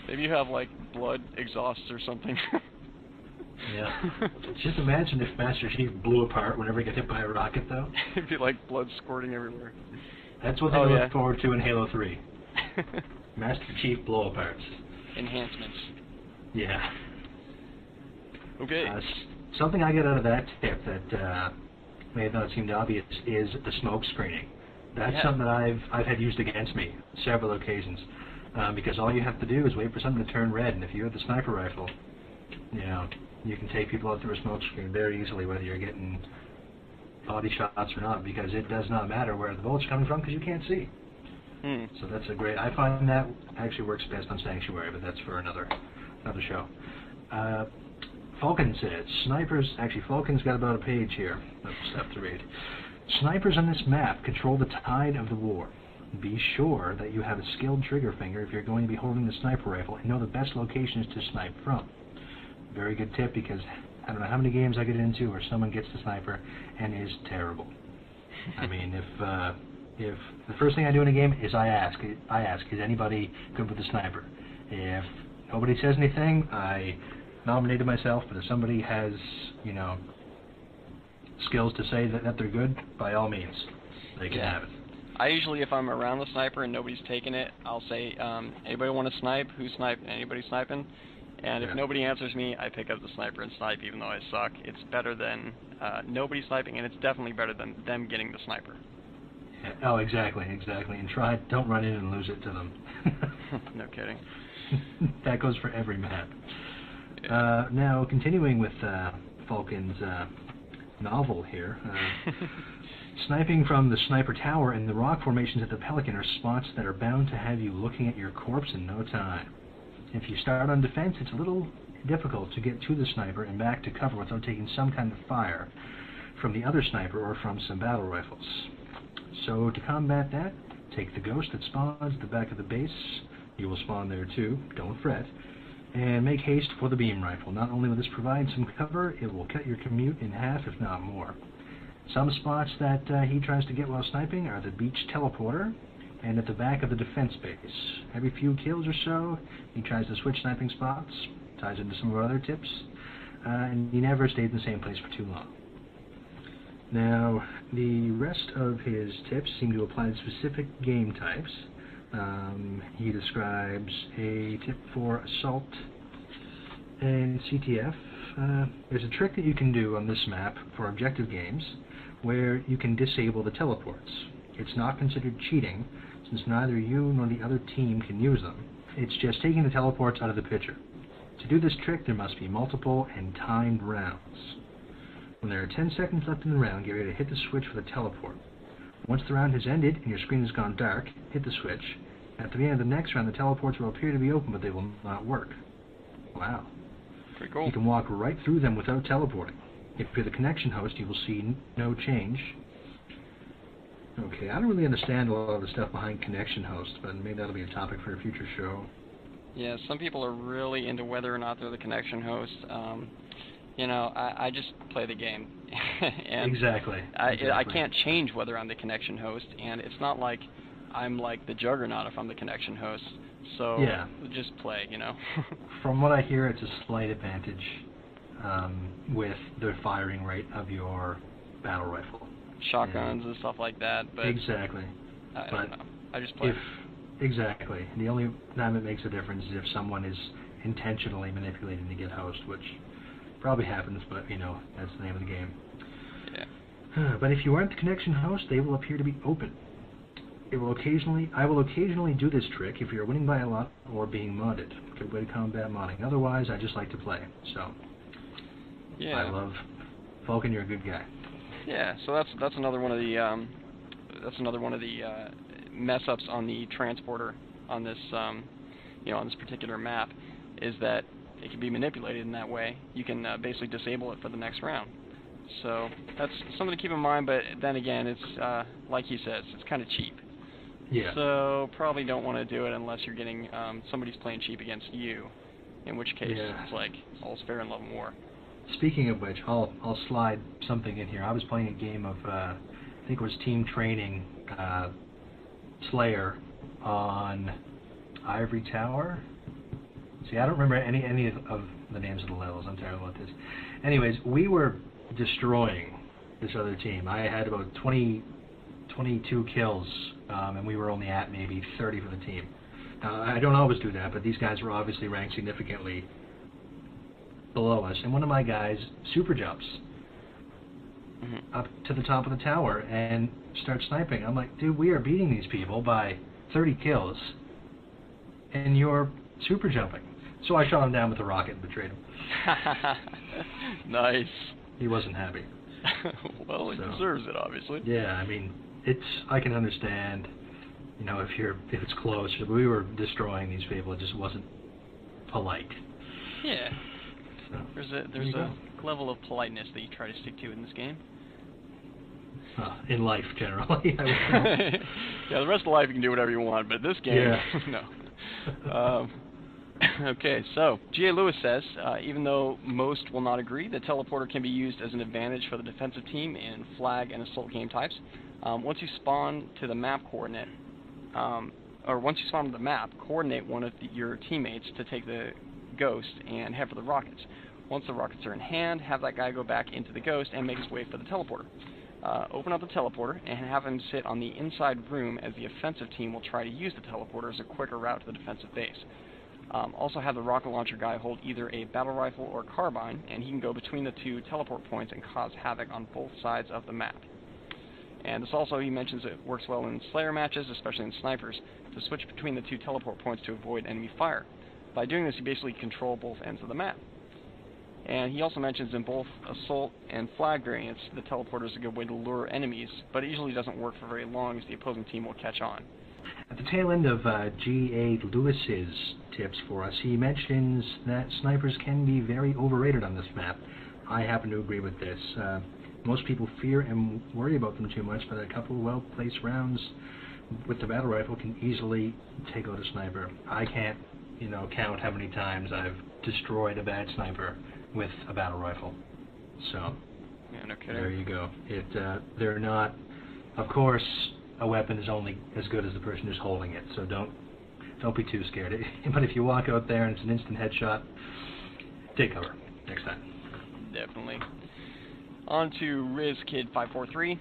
Maybe you have, like, blood exhausts or something. Yeah. Just imagine if Master Chief blew apart whenever he got hit by a rocket, though. It'd be like blood squirting everywhere. That's what they look forward to in Halo 3. Master Chief blow-aparts. Enhancements. Yeah. Okay. Something I get out of that tip that may have not seemed obvious is the smoke screening. That's something that I've had used against me several occasions, because all you have to do is wait for something to turn red, and if you have the sniper rifle, you can take people out through a smoke screen very easily, whether you're getting body shots or not, because it does not matter where the bullets are coming from, because you can't see. So that's a great. I find that actually works best on Sanctuary, but that's for another show. Falcon says, Falcon's got about a page here of stuff to read. Snipers on this map control the tide of the war. Be sure that you have a skilled trigger finger if you're going to be holding the sniper rifle and know the best locations to snipe from. Very good tip, because I don't know how many games I get into where someone gets the sniper and is terrible. I mean, if the first thing I do in a game is I ask, is anybody good with the sniper? If nobody says anything, I nominated myself, but if somebody has, skills to say that they're good, by all means, they can have it. I usually, if I'm around the sniper and nobody's taking it, I'll say, anybody want to snipe? Who's sniping? Anybody sniping? And if nobody answers me, I pick up the sniper and snipe, even though I suck. It's better than nobody sniping, and it's definitely better than them getting the sniper. Yeah. Oh, exactly. And don't run in and lose it to them. No kidding. That goes for every map. Yeah. Now, continuing with Falcon's novel here, sniping from the sniper tower and the rock formations at the Pelican are spots that are bound to have you looking at your corpse in no time. If you start on defense, it's a little difficult to get to the sniper and back to cover without taking some kind of fire from the other sniper or from some battle rifles. So to combat that, take the ghost that spawns at the back of the base. You will spawn there too, don't fret. And make haste for the beam rifle. Not only will this provide some cover, it will cut your commute in half, if not more. Some spots that he tries to get while sniping are the beach teleporter and at the back of the defense base. Every few kills or so, he tries to switch sniping spots, ties into some of our other tips, and he never stayed in the same place for too long. Now, the rest of his tips seem to apply to specific game types. He describes a tip for assault and CTF. There's a trick that you can do on this map for objective games where you can disable the teleports. It's not considered cheating, since neither you nor the other team can use them. It's just taking the teleports out of the picture. To do this trick, there must be multiple and timed rounds. When there are 10 seconds left in the round, get ready to hit the switch for the teleport. Once the round has ended and your screen has gone dark, hit the switch. At the beginning of the next round, the teleports will appear to be open, but they will not work. Wow. Pretty cool. You can walk right through them without teleporting. If you're the connection host, you will see no change. Okay, I don't really understand a lot of the stuff behind connection hosts, but maybe that'll be a topic for a future show. Yeah, some people are really into whether or not they're the connection host. You know, I just play the game. And Exactly. I can't change whether I'm the connection host, and it's not like I'm like the juggernaut if I'm the connection host. So yeah. Just play, you know. From what I hear, it's a slight advantage with the firing rate of your battle rifle. Shotguns and stuff like that. But exactly. I don't know. I just play. Exactly. The only time it makes a difference is if someone is intentionally manipulating to get host, which probably happens, but you know, that's the name of the game. Yeah. But if you aren't the connection host, they will appear to be open. I will occasionally do this trick if you're winning by a lot or being modded. Good way to combat modding. Otherwise, I just like to play. So, yeah. I love Falcon. You're a good guy. Yeah. So that's another one of the mess ups on the transporter on this on this particular map is that it can be manipulated in that way. You can basically disable it for the next round. So that's something to keep in mind. But then again, it's like he says, it's kind of cheap. Yeah. So probably don't want to do it unless you're getting somebody's playing cheap against you, in which case it's like all's fair in love and war. Speaking of which, I'll slide something in here. I was playing a game of I think it was Team Training Slayer on Ivory Tower. See, I don't remember any of the names of the levels. I'm terrible at this. Anyways, we were destroying this other team. I had about 22 kills, and we were only at maybe 30 for the team. I don't always do that, but these guys were obviously ranked significantly below us. And one of my guys super jumps up to the top of the tower and starts sniping. I'm like, dude, we are beating these people by 30 kills, and you're super jumping. So I shot him down with a rocket and betrayed him. Nice. He wasn't happy. Well, he deserves it, obviously. Yeah, I mean, I can understand, you know, if it's close. We were destroying these people. It just wasn't polite. Yeah. So, there's a level of politeness that you try to stick to in this game. In life, generally. I would say. Yeah, the rest of life you can do whatever you want, but this game, no. Okay, so G.A. Lewis says, even though most will not agree, the teleporter can be used as an advantage for the defensive team in flag and assault game types. Once you spawn to the map coordinate, coordinate one of your teammates to take the ghost and head for the rockets. Once the rockets are in hand, have that guy go back into the ghost and make his way for the teleporter. Open up the teleporter and have him sit on the inside room as the offensive team will try to use the teleporter as a quicker route to the defensive base. Also have the rocket launcher guy hold either a battle rifle or carbine, and he can go between the two teleport points and cause havoc on both sides of the map. And this also, he mentions, it works well in Slayer matches, especially in snipers, to switch between the two teleport points to avoid enemy fire. By doing this, you basically control both ends of the map. And he also mentions in both Assault and Flag variants, the teleporter is a good way to lure enemies, but it usually doesn't work for very long as the opposing team will catch on. At the tail end of G.A. Lewis's tips for us, he mentions that snipers can be very overrated on this map. I happen to agree with this. Most people fear and worry about them too much, but a couple well-placed rounds with the battle rifle can easily take out a sniper. I can't, count how many times I've destroyed a bad sniper with a battle rifle. So, yeah, no kidding. There you go. They're not, of course, a weapon is only as good as the person who's holding it, so don't be too scared. But if you walk out there and it's an instant headshot, take cover next time. Definitely. On to RizKid543.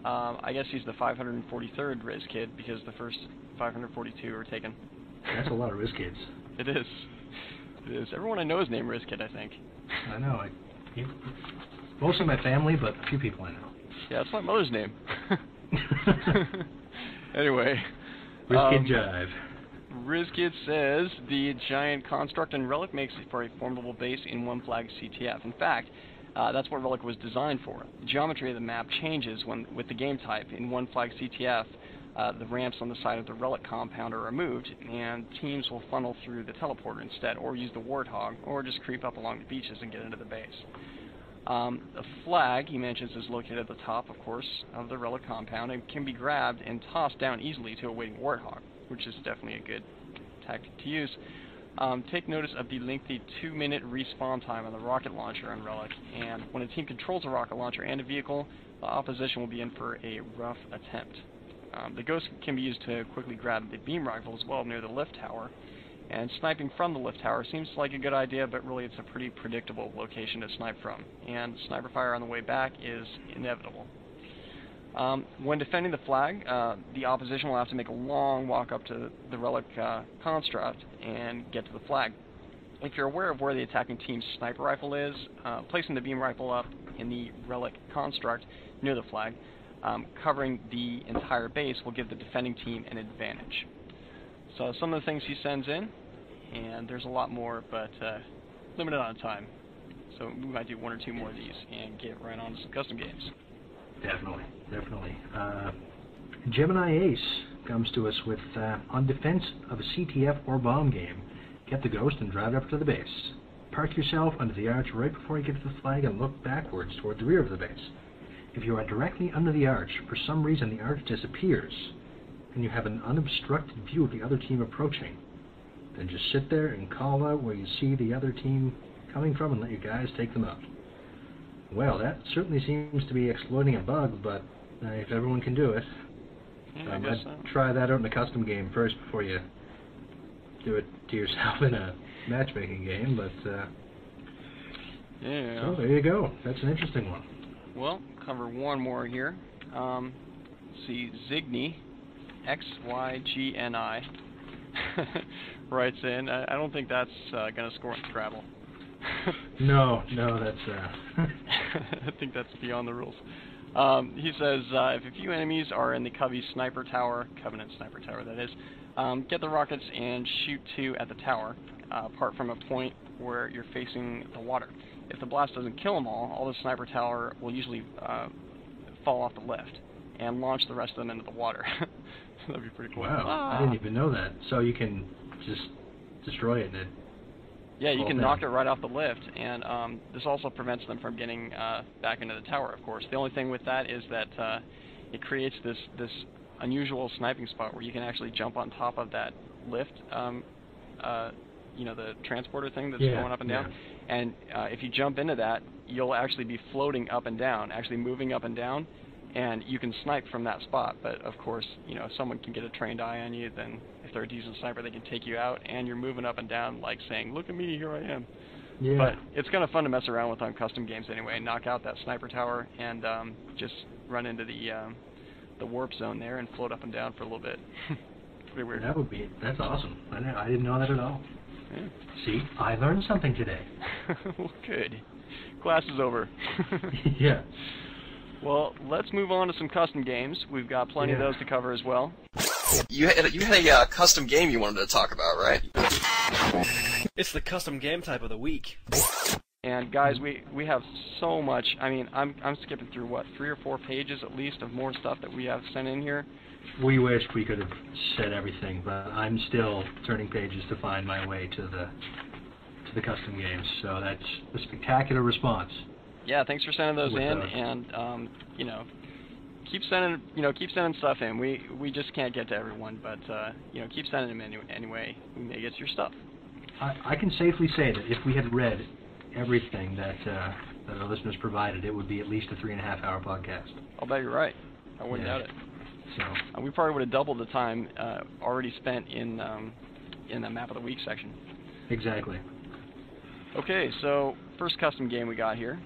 I guess he's the 543rd Riz Kid because the first 542 were taken. That's a lot of Riz Kids. It is. It is. Everyone I know is named Riz Kid, I think. I know. Mostly my family, but a few people I know. Yeah, it's my mother's name. Anyway. RizKid Jive. RizKid says the giant construct in Relic makes for a formidable base in one flag CTF. In fact, that's what Relic was designed for. The geometry of the map changes with the game type. In one flag CTF, the ramps on the side of the Relic compound are removed, and teams will funnel through the teleporter instead, or use the Warthog, or just creep up along the beaches and get into the base. The flag, he mentions, is located at the top, of course, of the Relic compound, and can be grabbed and tossed down easily to a waiting Warthog, which is definitely a good tactic to use. Take notice of the lengthy 2-minute respawn time on the rocket launcher on Relic, and when a team controls a rocket launcher and a vehicle, the opposition will be in for a rough attempt. The Ghost can be used to quickly grab the beam rifle as well near the lift tower, and sniping from the lift tower seems like a good idea, but really it's a pretty predictable location to snipe from, and sniper fire on the way back is inevitable. When defending the flag, the opposition will have to make a long walk up to the Relic construct and get to the flag. If you're aware of where the attacking team's sniper rifle is, placing the beam rifle up in the Relic construct near the flag, covering the entire base will give the defending team an advantage. So some of the things he sends in, and there's a lot more, but limited on time. So we might do one or two more of these and get right on to some custom games. Definitely. Gemini Ace comes to us with, on defense of a CTF or bomb game, get the Ghost and drive up to the base. Park yourself under the arch right before you get to the flag and look backwards toward the rear of the base. If you are directly under the arch, for some reason the arch disappears, and you have an unobstructed view of the other team approaching, then just sit there and call out where you see the other team coming from and let your guys take them out. Well, that certainly seems to be exploiting a bug, but if everyone can do it, I'd try that out in a custom game first before you do it to yourself in a matchmaking game, but yeah. So there you go. That's an interesting one. Well, cover one more here. Let's see, Zigny, XYGNI, writes in. I don't think that's going to score in Scrabble. No, that's... I think that's beyond the rules. He says, if a few enemies are in the Covenant Sniper Tower, that is, get the rockets and shoot 2 at the tower, apart from a point where you're facing the water. If the blast doesn't kill them all the Sniper Tower will usually fall off the lift and launch the rest of them into the water. That'd be pretty cool. Wow, I didn't even know that. So you can just destroy it and yeah, you can knock it right off the lift, and this also prevents them from getting back into the tower, of course. The only thing with that is that it creates this unusual sniping spot where you can actually jump on top of that lift, the transporter thing that's going up and down. Yeah. And if you jump into that, you'll actually be floating up and down, actually moving up and down, and you can snipe from that spot. But of course, if someone can get a trained eye on you, then if they're a decent sniper, they can take you out, and you're moving up and down like saying, "Look at me, here I am." Yeah. But it's kind of fun to mess around with on custom games anyway. Knock out that sniper tower and just run into the warp zone there and float up and down for a little bit. Pretty weird. That's awesome. I didn't know that at all. Yeah. See, I learned something today. Well, good. Class is over. Yeah. Well, let's move on to some custom games. We've got plenty of those to cover as well. You had a custom game you wanted to talk about, right? It's the custom game type of the week. And guys, we have so much. I mean, I'm skipping through what, 3 or 4 pages at least of more stuff that we have sent in here. We wished we could have said everything, but I'm still turning pages to find my way to the custom games. So that's a spectacular response. Yeah, thanks for sending those in, and keep sending stuff in. We just can't get to everyone, but keep sending them anyway. We may get to your stuff. I can safely say that if we had read everything that our listeners provided, it would be at least a 3.5-hour podcast. I'll bet you're right. I wouldn't doubt it. So we probably would have doubled the time already spent in the Map of the Week section. Exactly. Okay, so first custom game we got here.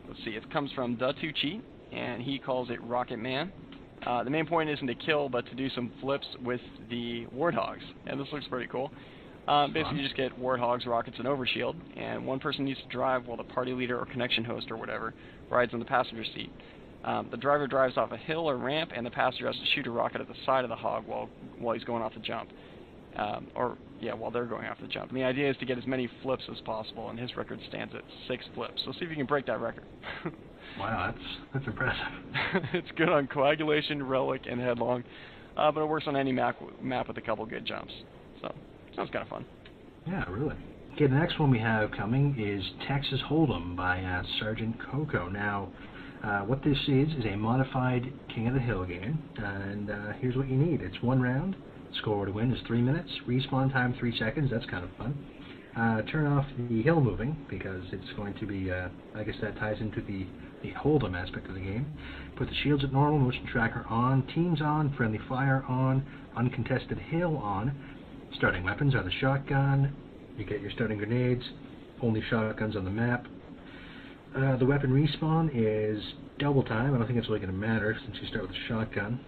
Let's see, it comes from The2Cheat, and he calls it Rocket Man. The main point isn't to kill, but to do some flips with the Warthogs, and this looks pretty cool. Basically, you just get Warthogs, rockets, and overshield, and one person needs to drive while the party leader or connection host or whatever rides on the passenger seat. The driver drives off a hill or ramp, and the passenger has to shoot a rocket at the side of the hog while he's going off the jump. While they're going off the jump. And the idea is to get as many flips as possible, and his record stands at 6 flips. So see if you can break that record. Wow, that's impressive. It's good on Coagulation, Relic, and Headlong, but it works on any map with a couple good jumps. So sounds kind of fun. Yeah, really. Okay, the next one we have coming is Texas Hold'em by Sergeant Coco. Now, what this is a modified King of the Hill game, and here's what you need. It's 1 round. Score to win is 3 minutes. Respawn time 3 seconds. That's kind of fun. Turn off the hill moving because it's going to be, I guess that ties into the Hold'em aspect of the game. Put the shields at normal, motion tracker on, teams on, friendly fire on, uncontested hill on. Starting weapons are the shotgun. You get your starting grenades. Only shotguns on the map. The weapon respawn is double time. I don't think it's really going to matter since you start with a shotgun.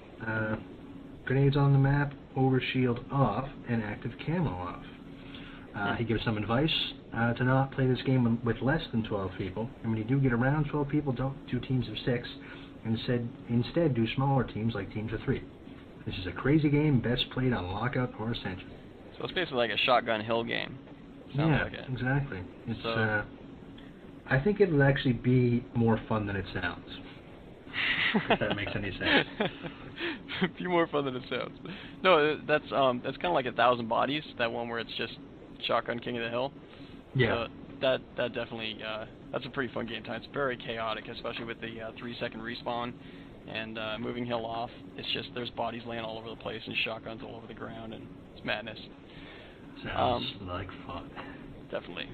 Grenades on the map, overshield off, and active camo off. He gives some advice to not play this game with less than 12 people. And when you do get around 12 people, don't do teams of 6. Instead, do smaller teams like teams of 3. This is a crazy game, best played on Lockout or Ascension. So it's basically like a shotgun hill game. Sounds like it. Exactly. It's, I think it'll actually be more fun than it sounds. If that makes any sense. Be more fun than it sounds. No, that's kind of like 1,000 Bodies, that one where it's just Shotgun King of the Hill. Yeah. So that definitely that's a pretty fun game time. It's very chaotic, especially with the 3-second respawn and moving hill off. It's just there's bodies laying all over the place and shotguns all over the ground, and it's madness. Sounds like fun. Definitely.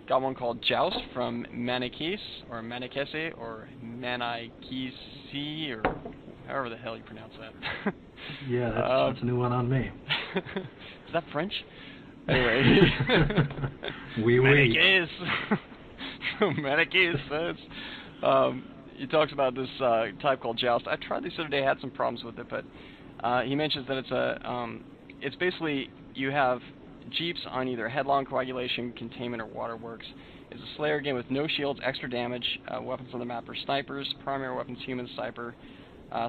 Got one called Joust from Manikese, or Manikese, or Manikese, or however the hell you pronounce that. Yeah, that's a new one on me. Is that French? Anyway. Oui. Manikese. Manikese says. He talks about this type called Joust. I tried this the other day, had some problems with it, but he mentions that it's basically you have Jeeps on either Headlong, Coagulation, Containment, or Waterworks. It's a Slayer game with no shields, extra damage. Weapons on the map are snipers. Primary weapons, human sniper.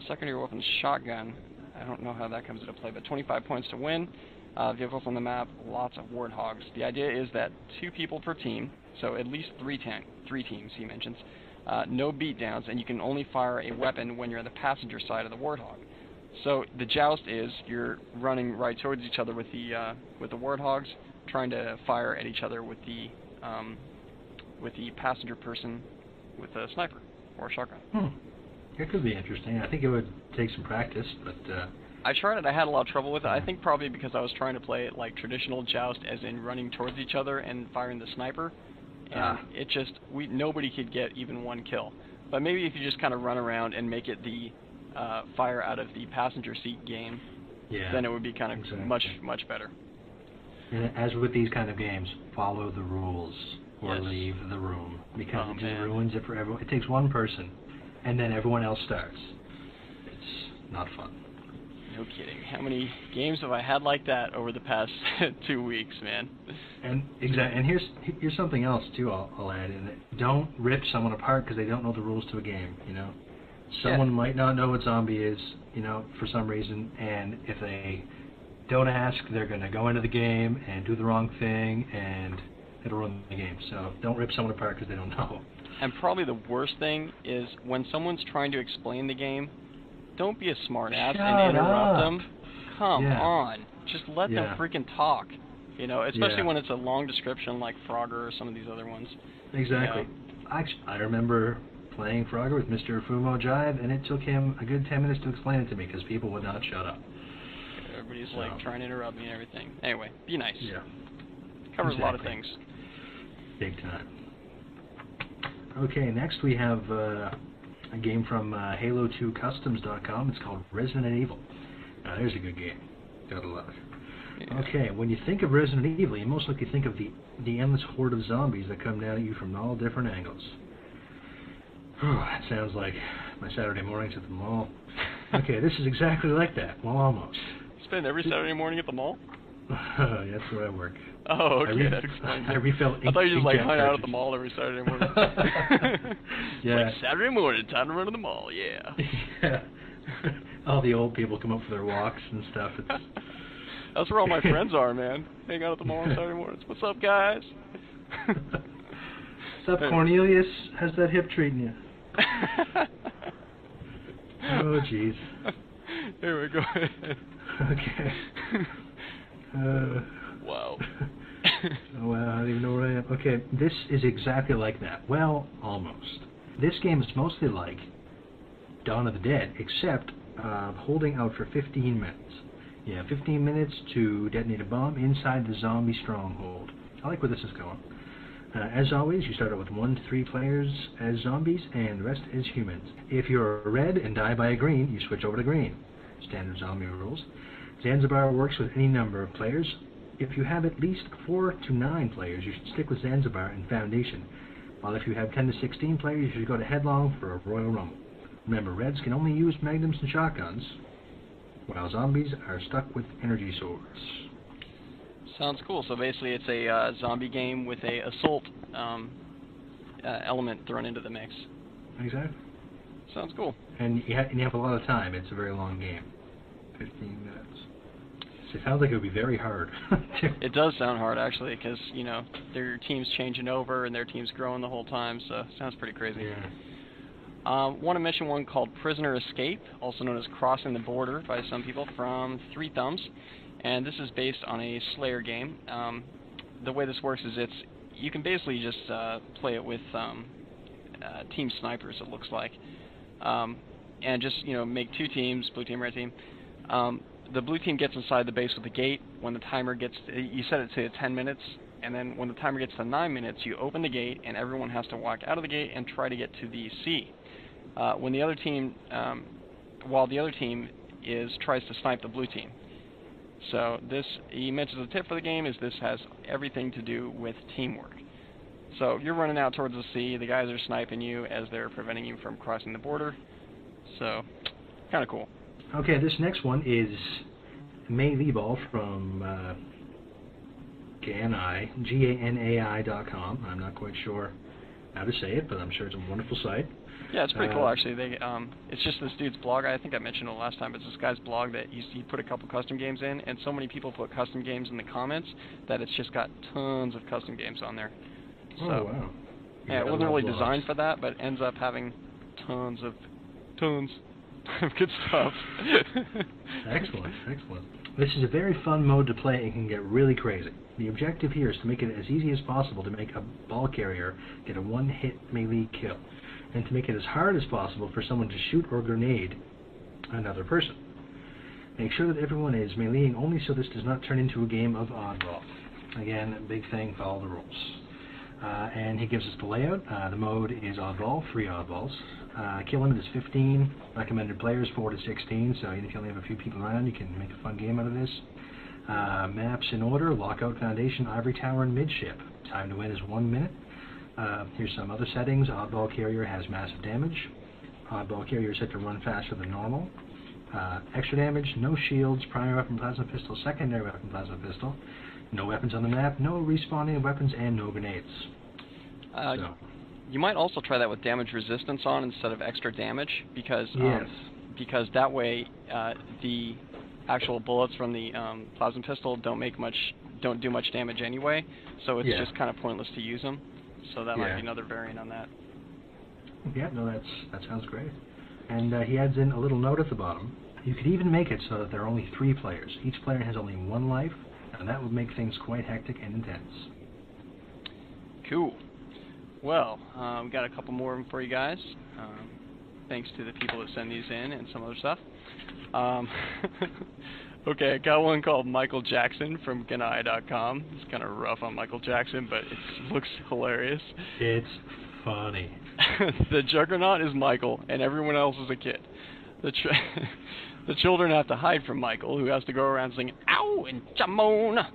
Secondary weapons, shotgun. I don't know how that comes into play, but 25 points to win. Vehicles on the map, lots of Warthogs. The idea is that 2 people per team, so at least 3 teams, he mentions. No beatdowns, and you can only fire a weapon when you're on the passenger side of the Warthog. So the joust is you're running right towards each other with the Warthogs, trying to fire at each other with the passenger person with a sniper or a shotgun. It could be interesting. I think it would take some practice, but I tried it. I had a lot of trouble with it. I think probably because I was trying to play it like traditional joust, as in running towards each other and firing the sniper, and it just nobody could get even 1 kill. But maybe if you just kind of run around and make it the fire out of the passenger seat game, then it would be kind of much better. And as with these kind of games, follow the rules or leave the room, because it just ruins it for everyone. It takes 1 person, and then everyone else starts. It's not fun. No kidding. How many games have I had like that over the past 2 weeks, man? And here's something else too. I'll add in it. Don't rip someone apart because they don't know the rules to a game. You know, someone might not know what zombie is. You know, for some reason, and if they don't ask, they're going to go into the game and do the wrong thing, and it'll ruin the game. So don't rip someone apart because they don't know. And probably the worst thing is when someone's trying to explain the game, don't be a smart ass and interrupt them. Come on. Just let them freaking talk. You know, especially when it's a long description like Frogger or some of these other ones. Exactly. You know. I remember playing Frogger with Mr. Fumo Jive, and it took him a good 10 minutes to explain it to me because people would not shut up. Everybody's like trying to interrupt me and everything. Anyway, be nice. Yeah. Covers a lot of things. Big time. Okay, next we have a game from Halo2Customs.com. It's called Resident Evil. Now, there's a good game. Gotta love it. Yeah. Okay, when you think of Resident Evil, you most likely think of the endless horde of zombies that come down at you from all different angles. That sounds like my Saturday mornings at the mall. Okay, this is exactly like that. Well, almost. Spend every Saturday morning at the mall? That's where I work. Oh, okay, that explains it. I refill I thought you just like hung out at the mall every Saturday morning. Yeah. Like Saturday morning, time to run to the mall, yeah. Yeah. All the old people come up for their walks and stuff. That's where all my friends are, man. Hang out at the mall on Saturday mornings. What's up, guys? What's up, Cornelius? How's that hip treating you? Oh, jeez. Anyway, go ahead. Okay. Wow. Oh, wow, I don't even know where I am. Okay, this is exactly like that. Well, almost. This game is mostly like Dawn of the Dead, except holding out for 15 minutes. Yeah, 15 minutes to detonate a bomb inside the zombie stronghold. I like where this is going. As always, you start out with 1 to 3 players as zombies, and the rest as humans. If you're red and die by a green, you switch over to green. Standard zombie rules. Zanzibar works with any number of players. If you have at least 4 to 9 players, you should stick with Zanzibar and Foundation. While if you have 10 to 16 players, you should go to Headlong for a Royal Rumble. Remember, reds can only use magnums and shotguns, while zombies are stuck with energy swords. Sounds cool. So basically it's a zombie game with a assault element thrown into the mix. Exactly. Sounds cool. And you have a lot of time. It's a very long game. 15 minutes. So it sounds like it would be very hard. It does sound hard, actually, because, you know, their team's changing over and their team's growing the whole time, so it sounds pretty crazy. Yeah. Want to mention one called Prisoner Escape, also known as Crossing the Border by some people, from Three Thumbs. And this is based on a Slayer game. The way this works is you can basically just play it with team snipers, it looks like. And just, you know, make 2 teams, blue team, red team. The blue team gets inside the base with the gate. When the timer gets, you set it to 10 minutes, and then when the timer gets to 9 minutes, you open the gate, and everyone has to walk out of the gate and try to get to the C. When the other team, while the other team tries to snipe the blue team. So this, he mentions a tip for the game is this has everything to do with teamwork. So you're running out towards the sea, the guys are sniping you as they're preventing you from crossing the border. So, kind of cool. Okay, this next one is Melee Ball from GANAI.com. I'm not quite sure how to say it, but I'm sure it's a wonderful site. Yeah, it's pretty cool, actually. It's just this dude's blog. I think I mentioned it last time. It's this guy's blog that he put a couple custom games in, and so many people put custom games in the comments that it's just got tons of custom games on there. So, oh, wow. Yeah, it wasn't really designed for that, but it ends up having tons of good stuff. Excellent, excellent. This is a very fun mode to play and can get really crazy. The objective here is to make it as easy as possible to make a ball carrier get a one-hit melee kill, and to make it as hard as possible for someone to shoot or grenade another person. Make sure that everyone is meleeing only so this does not turn into a game of oddball. Again, a big thing, follow the rules. And he gives us the layout. The mode is oddball, 3 oddballs. Kill limit is 15. Recommended players 4 to 16. So if you only have a few people around, you can make a fun game out of this. Maps in order: Lockout, Foundation, Ivory Tower, and Midship. Time to win is 1 minute. Here's some other settings. Oddball carrier has massive damage. Oddball carrier is set to run faster than normal. Extra damage, no shields, primary weapon plasma pistol, secondary weapon plasma pistol, no weapons on the map, no respawning of weapons, and no grenades. You might also try that with damage resistance on instead of extra damage, because Yes. because that way the actual bullets from the plasma pistol don't do much damage anyway, so it's just kind of pointless to use them. So that might be another variant on that. Yeah, no, that sounds great. And he adds in a little note at the bottom. You could even make it so that there are only 3 players. Each player has only 1 life, and that would make things quite hectic and intense. Cool. Well, we got a couple more for you guys. Thanks to the people that send these in and some other stuff. Okay, I got one called Michael Jackson from Ganai.com. It's kind of rough on Michael Jackson, but it looks hilarious. It's funny. The Juggernaut is Michael, and everyone else is a kid. The children have to hide from Michael, who has to go around singing, "Ow!" and "Jamon!"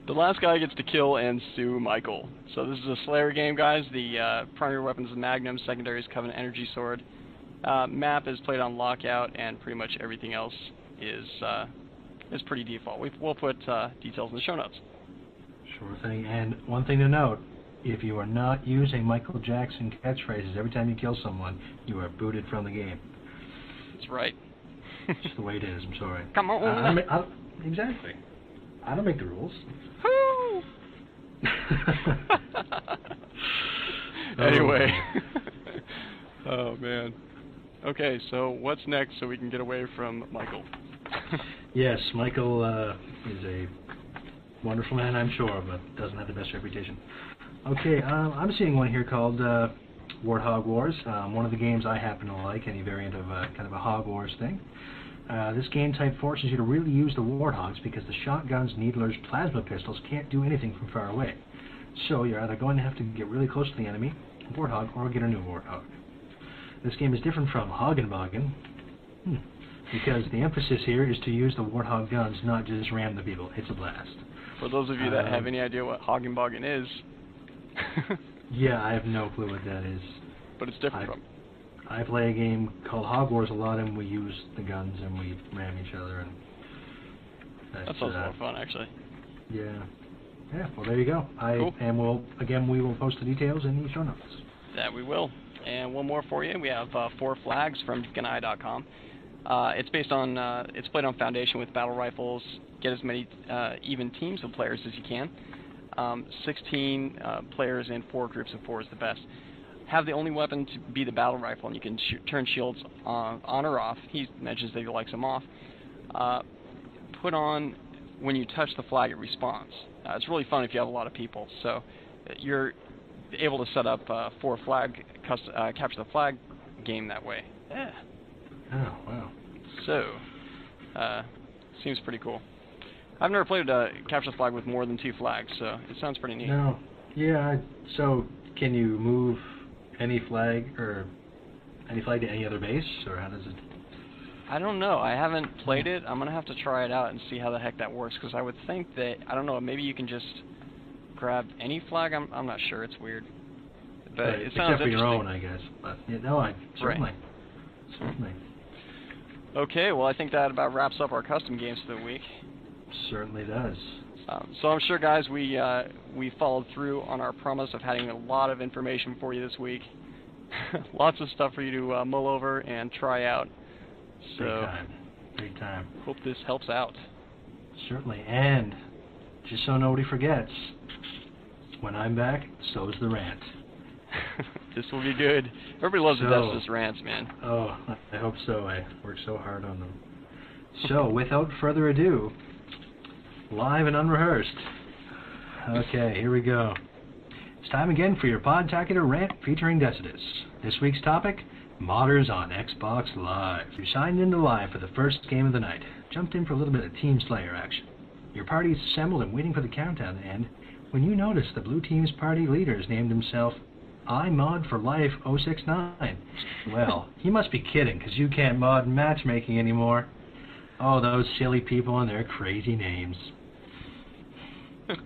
The last guy gets to kill and sue Michael. So this is a Slayer game, guys. The primary weapon is the Magnum, secondary is Covenant Energy Sword. Map is played on Lockout, and pretty much everything else is pretty default. We'll put details in the show notes. Sure thing. And one thing to note, if you are not using Michael Jackson catchphrases every time you kill someone, you are booted from the game. That's right. It's just the way it is, I'm sorry. Come on! Exactly. I don't make the rules. Woo! Anyway. Oh, man. Okay, so what's next so we can get away from Michael? Yes, Michael is a wonderful man, I'm sure, but doesn't have the best reputation. Okay, I'm seeing one here called Warthog Wars. One of the games I happen to like, any variant of kind of a Hog Wars thing. This game type forces you to really use the Warthogs because the shotguns, needlers, plasma pistols can't do anything from far away. So you're either going to have to get really close to the enemy, Warthog, or get a new Warthog. This game is different from Hagenbogen, because the emphasis here is to use the Warthog guns, not just ram the people. It's a blast. For those of you that have any idea what Hagenbogen is... Yeah, I have no clue what that is. But it's different from... I play a game called Hog Wars a lot, and we use the guns and we ram each other, and that sounds more fun, actually. Yeah. Yeah. Well, there you go. Cool. And we will post the details in the show notes. That we will. And one more for you. We have 4 flags from Ganai.com. It's based on it's played on Foundation with battle rifles. Get as many even teams of players as you can. 16 players in 4 groups of 4 is the best. Have the only weapon to be the battle rifle, and you can turn shields on or off. He mentions that he likes them off. Put on when you touch the flag, it respawns. It's really fun if you have a lot of people. So you're able to set up 4 flag capture the flag game that way. Yeah. Oh wow. So seems pretty cool. I've never played capture the flag with more than 2 flags, so it sounds pretty neat. No. Yeah. So can you move any flag to any other base, or how does it? I don't know. I haven't played it. I'm gonna have to try it out and see how the heck that works, because I would think that, I don't know, maybe you can just grab any flag. I'm not sure. It's weird, but it sounds except for your interesting. own, I guess. But yeah, no, certainly. Certainly. Okay. Well, I think that about wraps up our custom games for the week. Certainly does. So I'm sure, guys, we followed through on our promise of having a lot of information for you this week. Lots of stuff for you to mull over and try out. So, Big time. Hope this helps out. Certainly. And just so nobody forgets, when I'm back, so's the rant. This will be good. Everybody loves the Decidus rants, man. Oh, I hope so. I worked so hard on them. So, without further ado, live and unrehearsed. Okay, here we go. It's time again for your Podtacular rant featuring Decidus. This week's topic, modders on Xbox Live. You signed into Live for the first game of the night. Jumped in for a little bit of Team Slayer action. Your party is assembled and waiting for the countdown to end when you notice the blue team's party leader has named himself iMod for Life 069. Well, he must be kidding, because you can't mod matchmaking anymore. Oh, those silly people and their crazy names.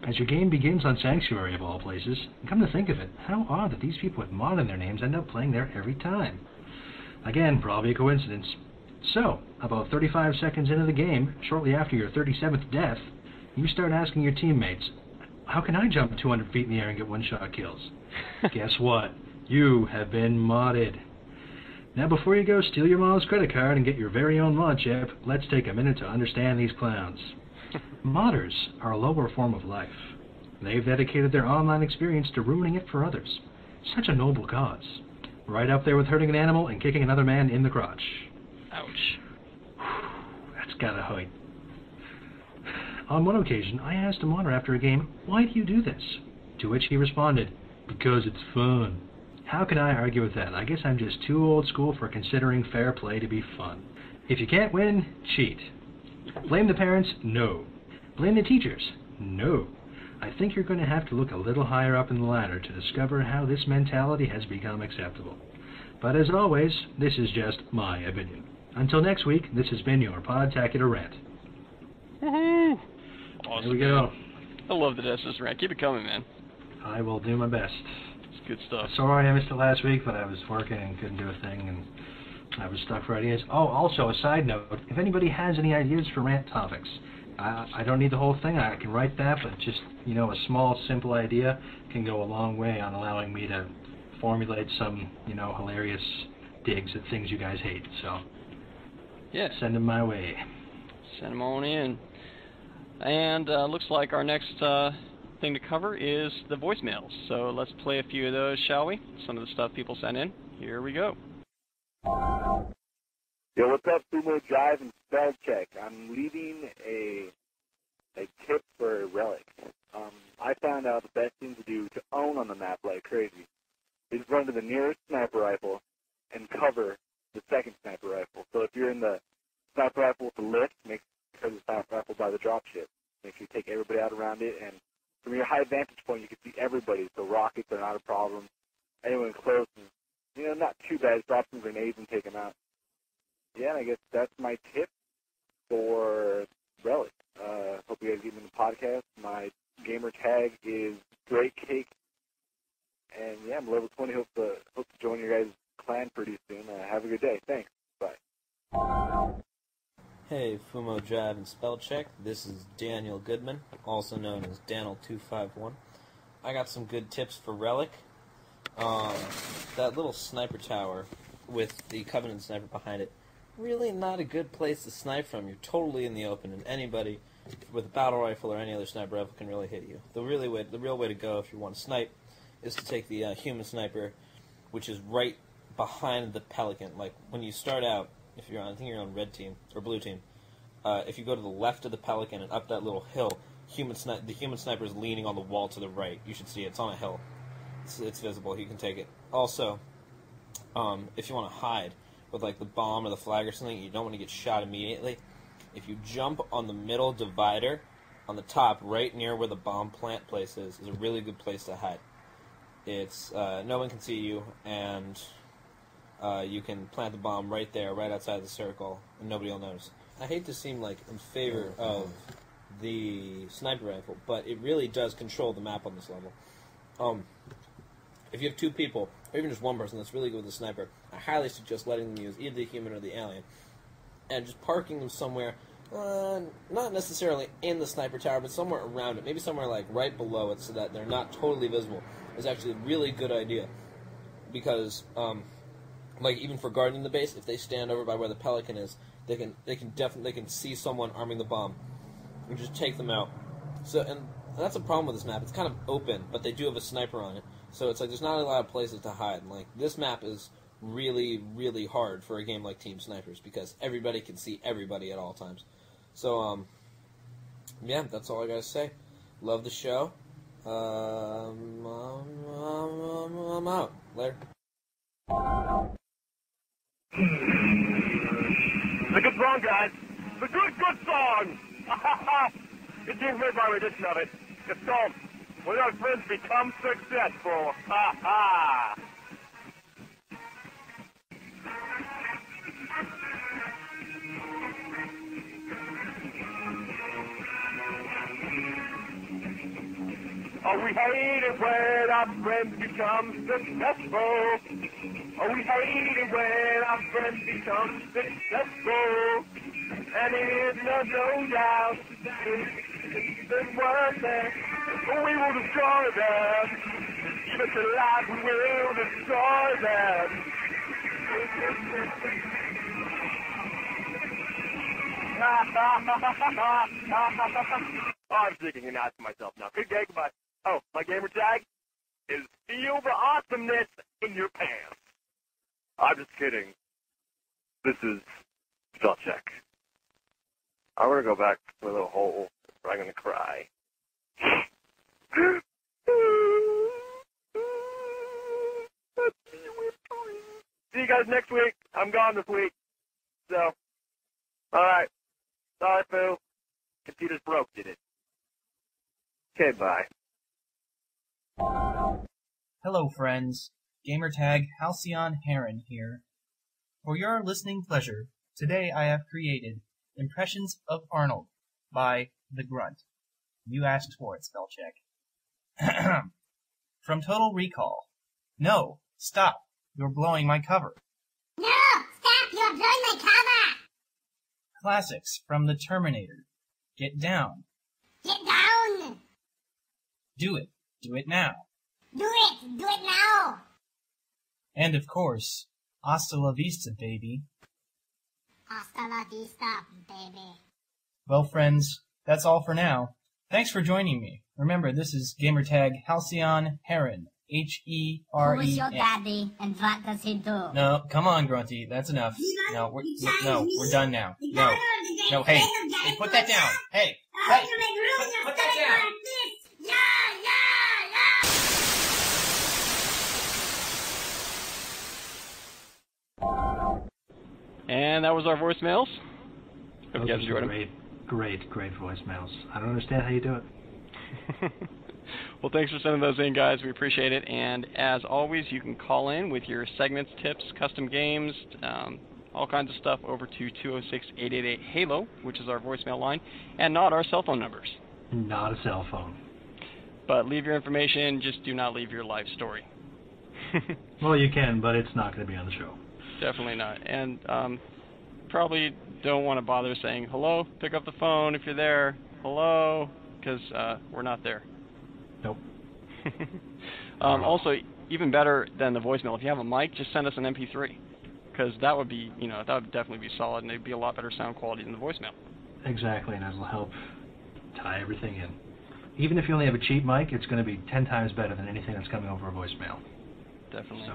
As your game begins on Sanctuary of all places, come to think of it, how odd that these people with mod in their names end up playing there every time. Again, probably a coincidence. So, about 35 seconds into the game, shortly after your 37th death, you start asking your teammates, how can I jump 200 feet in the air and get one-shot kills? Guess what? You have been modded. Now before you go steal your mom's credit card and get your very own mod chip, let's take a minute to understand these clowns. Modders are a lower form of life. They've dedicated their online experience to ruining it for others. Such a noble cause. Right up there with hurting an animal and kicking another man in the crotch. Ouch. That's gotta hurt. On one occasion, I asked a modder after a game, why do you do this? To which he responded, because it's fun. How can I argue with that? I guess I'm just too old school for considering fair play to be fun. If you can't win, cheat. Blame the parents? No. Blame the teachers? No. I think you're going to have to look a little higher up in the ladder to discover how this mentality has become acceptable. But as always, this is just my opinion. Until next week, this has been your Podtacular rant. Woohoo! Awesome. Here we go. I love the Decidus rant. Keep it coming, man. I will do my best. It's good stuff. Sorry I missed it last week, but I was working and couldn't do a thing, and I was stuck for ideas. Oh, also, a side note, if anybody has any ideas for rant topics, I don't need the whole thing. I can write that, but just, you know, a small, simple idea can go a long way on allowing me to formulate some, you know, hilarious digs at things you guys hate. So, yeah, send them my way. Send them on in. And looks like our next thing to cover is the voicemails. So let's play a few of those, shall we? Some of the stuff people sent in. Here we go. Yo, what's up, Sumo Jive and Spelchek? I'm leaving a tip for Relic. I found out the best thing to do to own on the map like crazy is run to the nearest sniper rifle and cover the second sniper rifle. So if you're in the sniper rifle with the lift, make sure the sniper rifle by the dropship. Make sure you take everybody out around it, and from your high vantage point, you can see everybody. So rockets are not a problem. Anyone close is, you know, not too bad. Drop some grenades and take them out. Yeah, I guess that's my tip for Relic. Hope you guys get me in the podcast. My gamer tag is Great Cake. And yeah, I'm level 20. Hope to join your guys' clan pretty soon. Have a good day. Thanks. Bye. Hey, Fumo Jive and Spellcheck. This is Daniel Goodman, also known as Daniel251. I got some good tips for Relic. That little sniper tower with the Covenant sniper behind it, really not a good place to snipe from. You're totally in the open, and anybody with a battle rifle or any other sniper rifle can really hit you. The real way to go if you want to snipe is to take the human sniper, which is right behind the Pelican. Like when you start out, if you're on, I think you're on red team or blue team. If you go to the left of the Pelican and up that little hill, the human sniper is leaning on the wall to the right. You should see it. It's on a hill. It's visible. You can take it. Also, if you want to hide with like the bomb or the flag or something, you don't want to get shot immediately. If you jump on the middle divider on the top, right near where the bomb plant place is a really good place to hide. It's no one can see you, and you can plant the bomb right there, right outside the circle, and nobody will notice. I hate to seem like in favor of the sniper rifle, but it really does control the map on this level. If you have two people, or even just one person that's really good with the sniper, I highly suggest letting them use either the human or the alien, and just parking them somewhere, not necessarily in the sniper tower, but somewhere around it, maybe somewhere like right below it so that they're not totally visible, is actually a really good idea. Because, like even for guarding the base, if they stand over by where the Pelican is, they can see someone arming the bomb and just take them out. So, and that's a problem with this map. It's kind of open, but they do have a sniper on it. So it's like there's not a lot of places to hide. And like this map is really, really hard for a game like Team Snipers because everybody can see everybody at all times. So, yeah, that's all I gotta say. Love the show. I'm out. Later. It's a good song, guys. It's a good song. It's being made by rendition of it. It's called When Our Friends Become Successful. Ha ha. Oh, we hate it when our friends become successful. Oh, we hate it when our friends become successful. And it's no doubt it's worth it. We will destroy them. Even to life, we will destroy them. Oh, I'm thinking and not to myself now. Good day, goodbye. Oh, my gamer tag is feel the awesomeness in your pants. I'm just kidding. This is Spelchek. I'm gonna go back to a little hole where I'm gonna cry. See you guys next week. I'm gone this week. So, alright. Sorry, Phil. Computer's broke, did it? Okay, bye. Hello, friends. Gamertag Halcyon Heron here. For your listening pleasure, today I have created Impressions of Arnold by The Grunt. You asked for it, Spellcheck. From Total Recall. No, stop. You're blowing my cover. No, stop. You're blowing my cover. Classics from The Terminator. Get down. Get down. Do it. Do it now. Do it. Do it now. And of course, Hasta la vista, baby. Hasta la vista, baby. Well, friends, that's all for now. Thanks for joining me. Remember, this is Gamertag Halcyon Heron. H-E-R-E-N. Who is your daddy and what does he do? No, come on, Grunty. That's enough. No, we're done now. No, hey, put that down. Hey, put that down. And that was our voicemails. Hope you guys enjoyed them. Great voicemails. I don't understand how you do it. Well, thanks for sending those in, guys. We appreciate it. And as always, you can call in with your segments, tips, custom games, all kinds of stuff over to 206-888-HALO, which is our voicemail line, and not our cell phone numbers. Not a cell phone. But leave your information. Just do not leave your life story. Well, you can, but it's not going to be on the show. Definitely not. And probably don't want to bother saying, hello, pick up the phone if you're there. Hello, because we're not there. Nope. Also, even better than the voicemail, if you have a mic, just send us an MP3, because that would be, that would definitely be solid, and it'd be a lot better sound quality than the voicemail. Exactly, and that'll help tie everything in. Even if you only have a cheap mic, it's going to be 10 times better than anything that's coming over a voicemail. Definitely.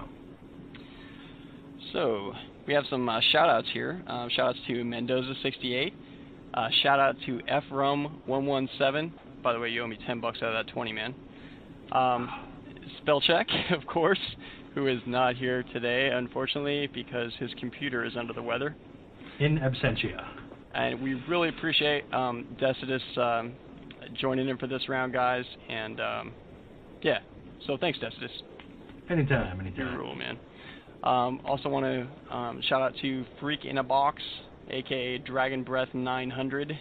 So we have some shout-outs here. Shout-outs to Mendoza68. Shout-out to FRUM117. By the way, you owe me $10 out of that 20, man. Spellcheck, of course, who is not here today, unfortunately, because his computer is under the weather. In absentia. And we really appreciate Decidus joining in for this round, guys. And, yeah, so thanks, Decidus. Anytime. You rule, man. Also want to shout out to Freak in a Box, a.k.a. Dragon Breath 900.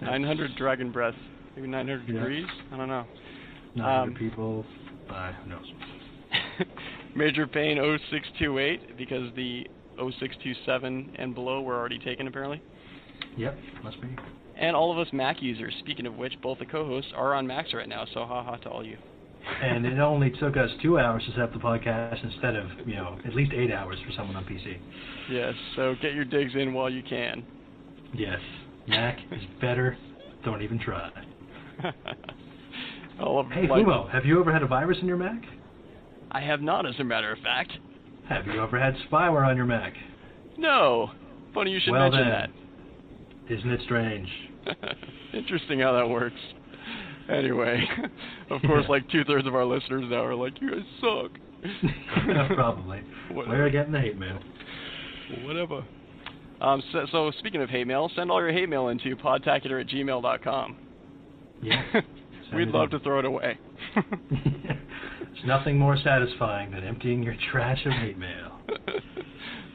900 Dragon Breath. Maybe 900 degrees? I don't know. 900 people. Who knows? Major Pain 0628, because the 0627 and below were already taken, apparently. Yep, must be. And all of us Mac users. Speaking of which, both the co-hosts are on Macs right now, so ha-ha to all you. And it only took us 2 hours to set up the podcast instead of, at least 8 hours for someone on PC. Yes, so get your digs in while you can. Yes, Mac is better. Don't even try. Hey, Fumo, have you ever had a virus in your Mac? I have not, as a matter of fact. Have you ever had spyware on your Mac? No. Funny you should mention that. Isn't it strange? Interesting how that works. Anyway, of course, like 2/3 of our listeners now are like, you guys suck. Probably. We're getting the hate mail. Whatever. So speaking of hate mail, send all your hate mail into podtacular@gmail.com. Yeah. We'd love to throw it away. There's nothing more satisfying than emptying your trash of hate mail.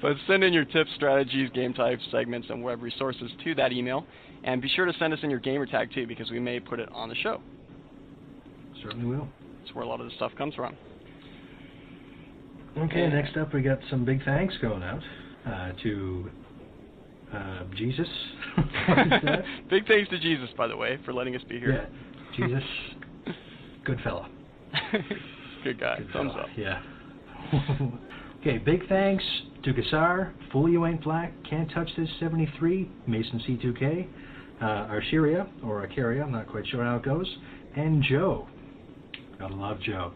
But send in your tips, strategies, game types, segments, and web resources to that email. And be sure to send us in your gamer tag, too, because we may put it on the show. Certainly will. That's where a lot of the stuff comes from. Okay, next up we got some big thanks going out to Jesus. What is that? Big thanks to Jesus, by the way, for letting us be here. Yeah, Jesus, good fella. Good guy. Good Thumbs fella. up. Yeah. Okay, big thanks to Gassar, Fool You Ain't Black, Can't Touch This 73, Mason C2K, Arshiria, or Acaria, I'm not quite sure how it goes, and Joe. Gotta love Joe.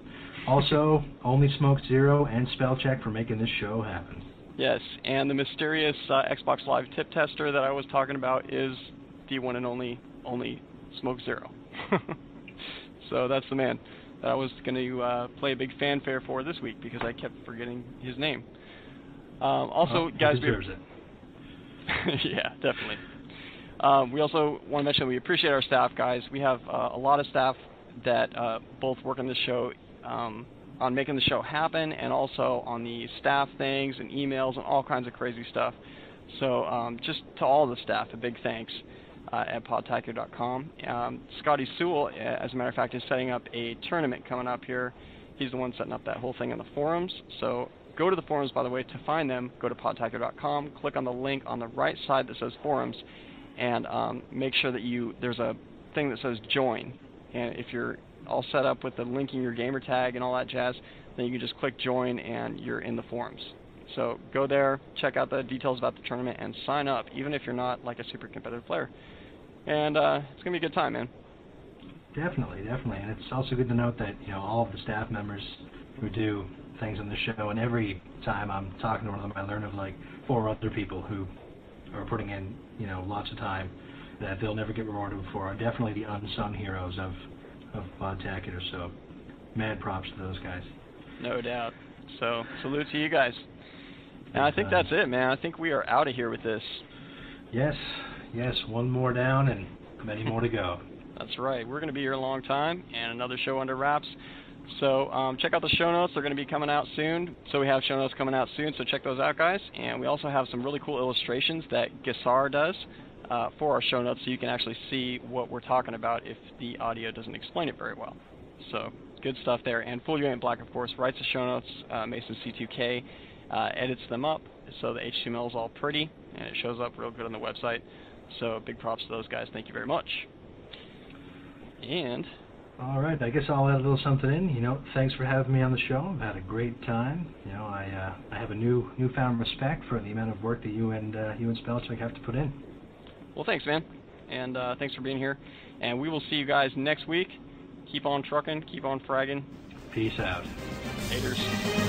Also, Only Smoked Zero and Spellcheck for making this show happen. Yes, and the mysterious Xbox Live tip tester that I was talking about is the one and only Smoke Zero. So that's the man that I was going to play a big fanfare for this week because I kept forgetting his name. Also, guys, he deserves it. Yeah, definitely. We also want to mention we appreciate our staff, guys. We have a lot of staff that both work on the show, on making the show happen, and also on the staff things and emails and all kinds of crazy stuff. So just to all the staff, a big thanks at podtacular.com. Scotty Sewell, as a matter of fact, is setting up a tournament coming up here. He's the one setting up that whole thing in the forums. So go to the forums, by the way, to find them. Go to podtacular.com, click on the link on the right side that says forums, and make sure that there's a thing that says join. And if you're all set up with the linking your gamer tag and all that jazz, then you can just click join and you're in the forums. So go there, check out the details about the tournament, and sign up, even if you're not like a super competitive player. And it's going to be a good time, man. Definitely, definitely. And it's also good to note that, all of the staff members who do things on the show, and every time I'm talking to one of them, I learn of like 4 other people who are putting in, lots of time that they'll never get rewarded for, are definitely the unsung heroes of Podtacular. So, mad props to those guys. No doubt. So, salute to you guys. And I think that's it, man. I think we are out of here with this. Yes, one more down and many more to go. That's right. We're going to be here a long time, and another show under wraps. So check out the show notes. They're going to be coming out soon. So we have show notes coming out soon, so check those out, guys. And we also have some really cool illustrations that Gassar does for our show notes, so you can actually see what we're talking about if the audio doesn't explain it very well. So good stuff there. And Fool You Ain't Black, of course, writes the show notes. Mason C2K edits them up so the HTML is all pretty, and it shows up real good on the website. So big props to those guys. Thank you very much. And all right, I guess I'll add a little something in. Thanks for having me on the show. I've had a great time. I have a newfound respect for the amount of work that you and Spelchek have to put in. Well, thanks, man. And thanks for being here. And we will see you guys next week. Keep on trucking. Keep on fragging. Peace out. Haters.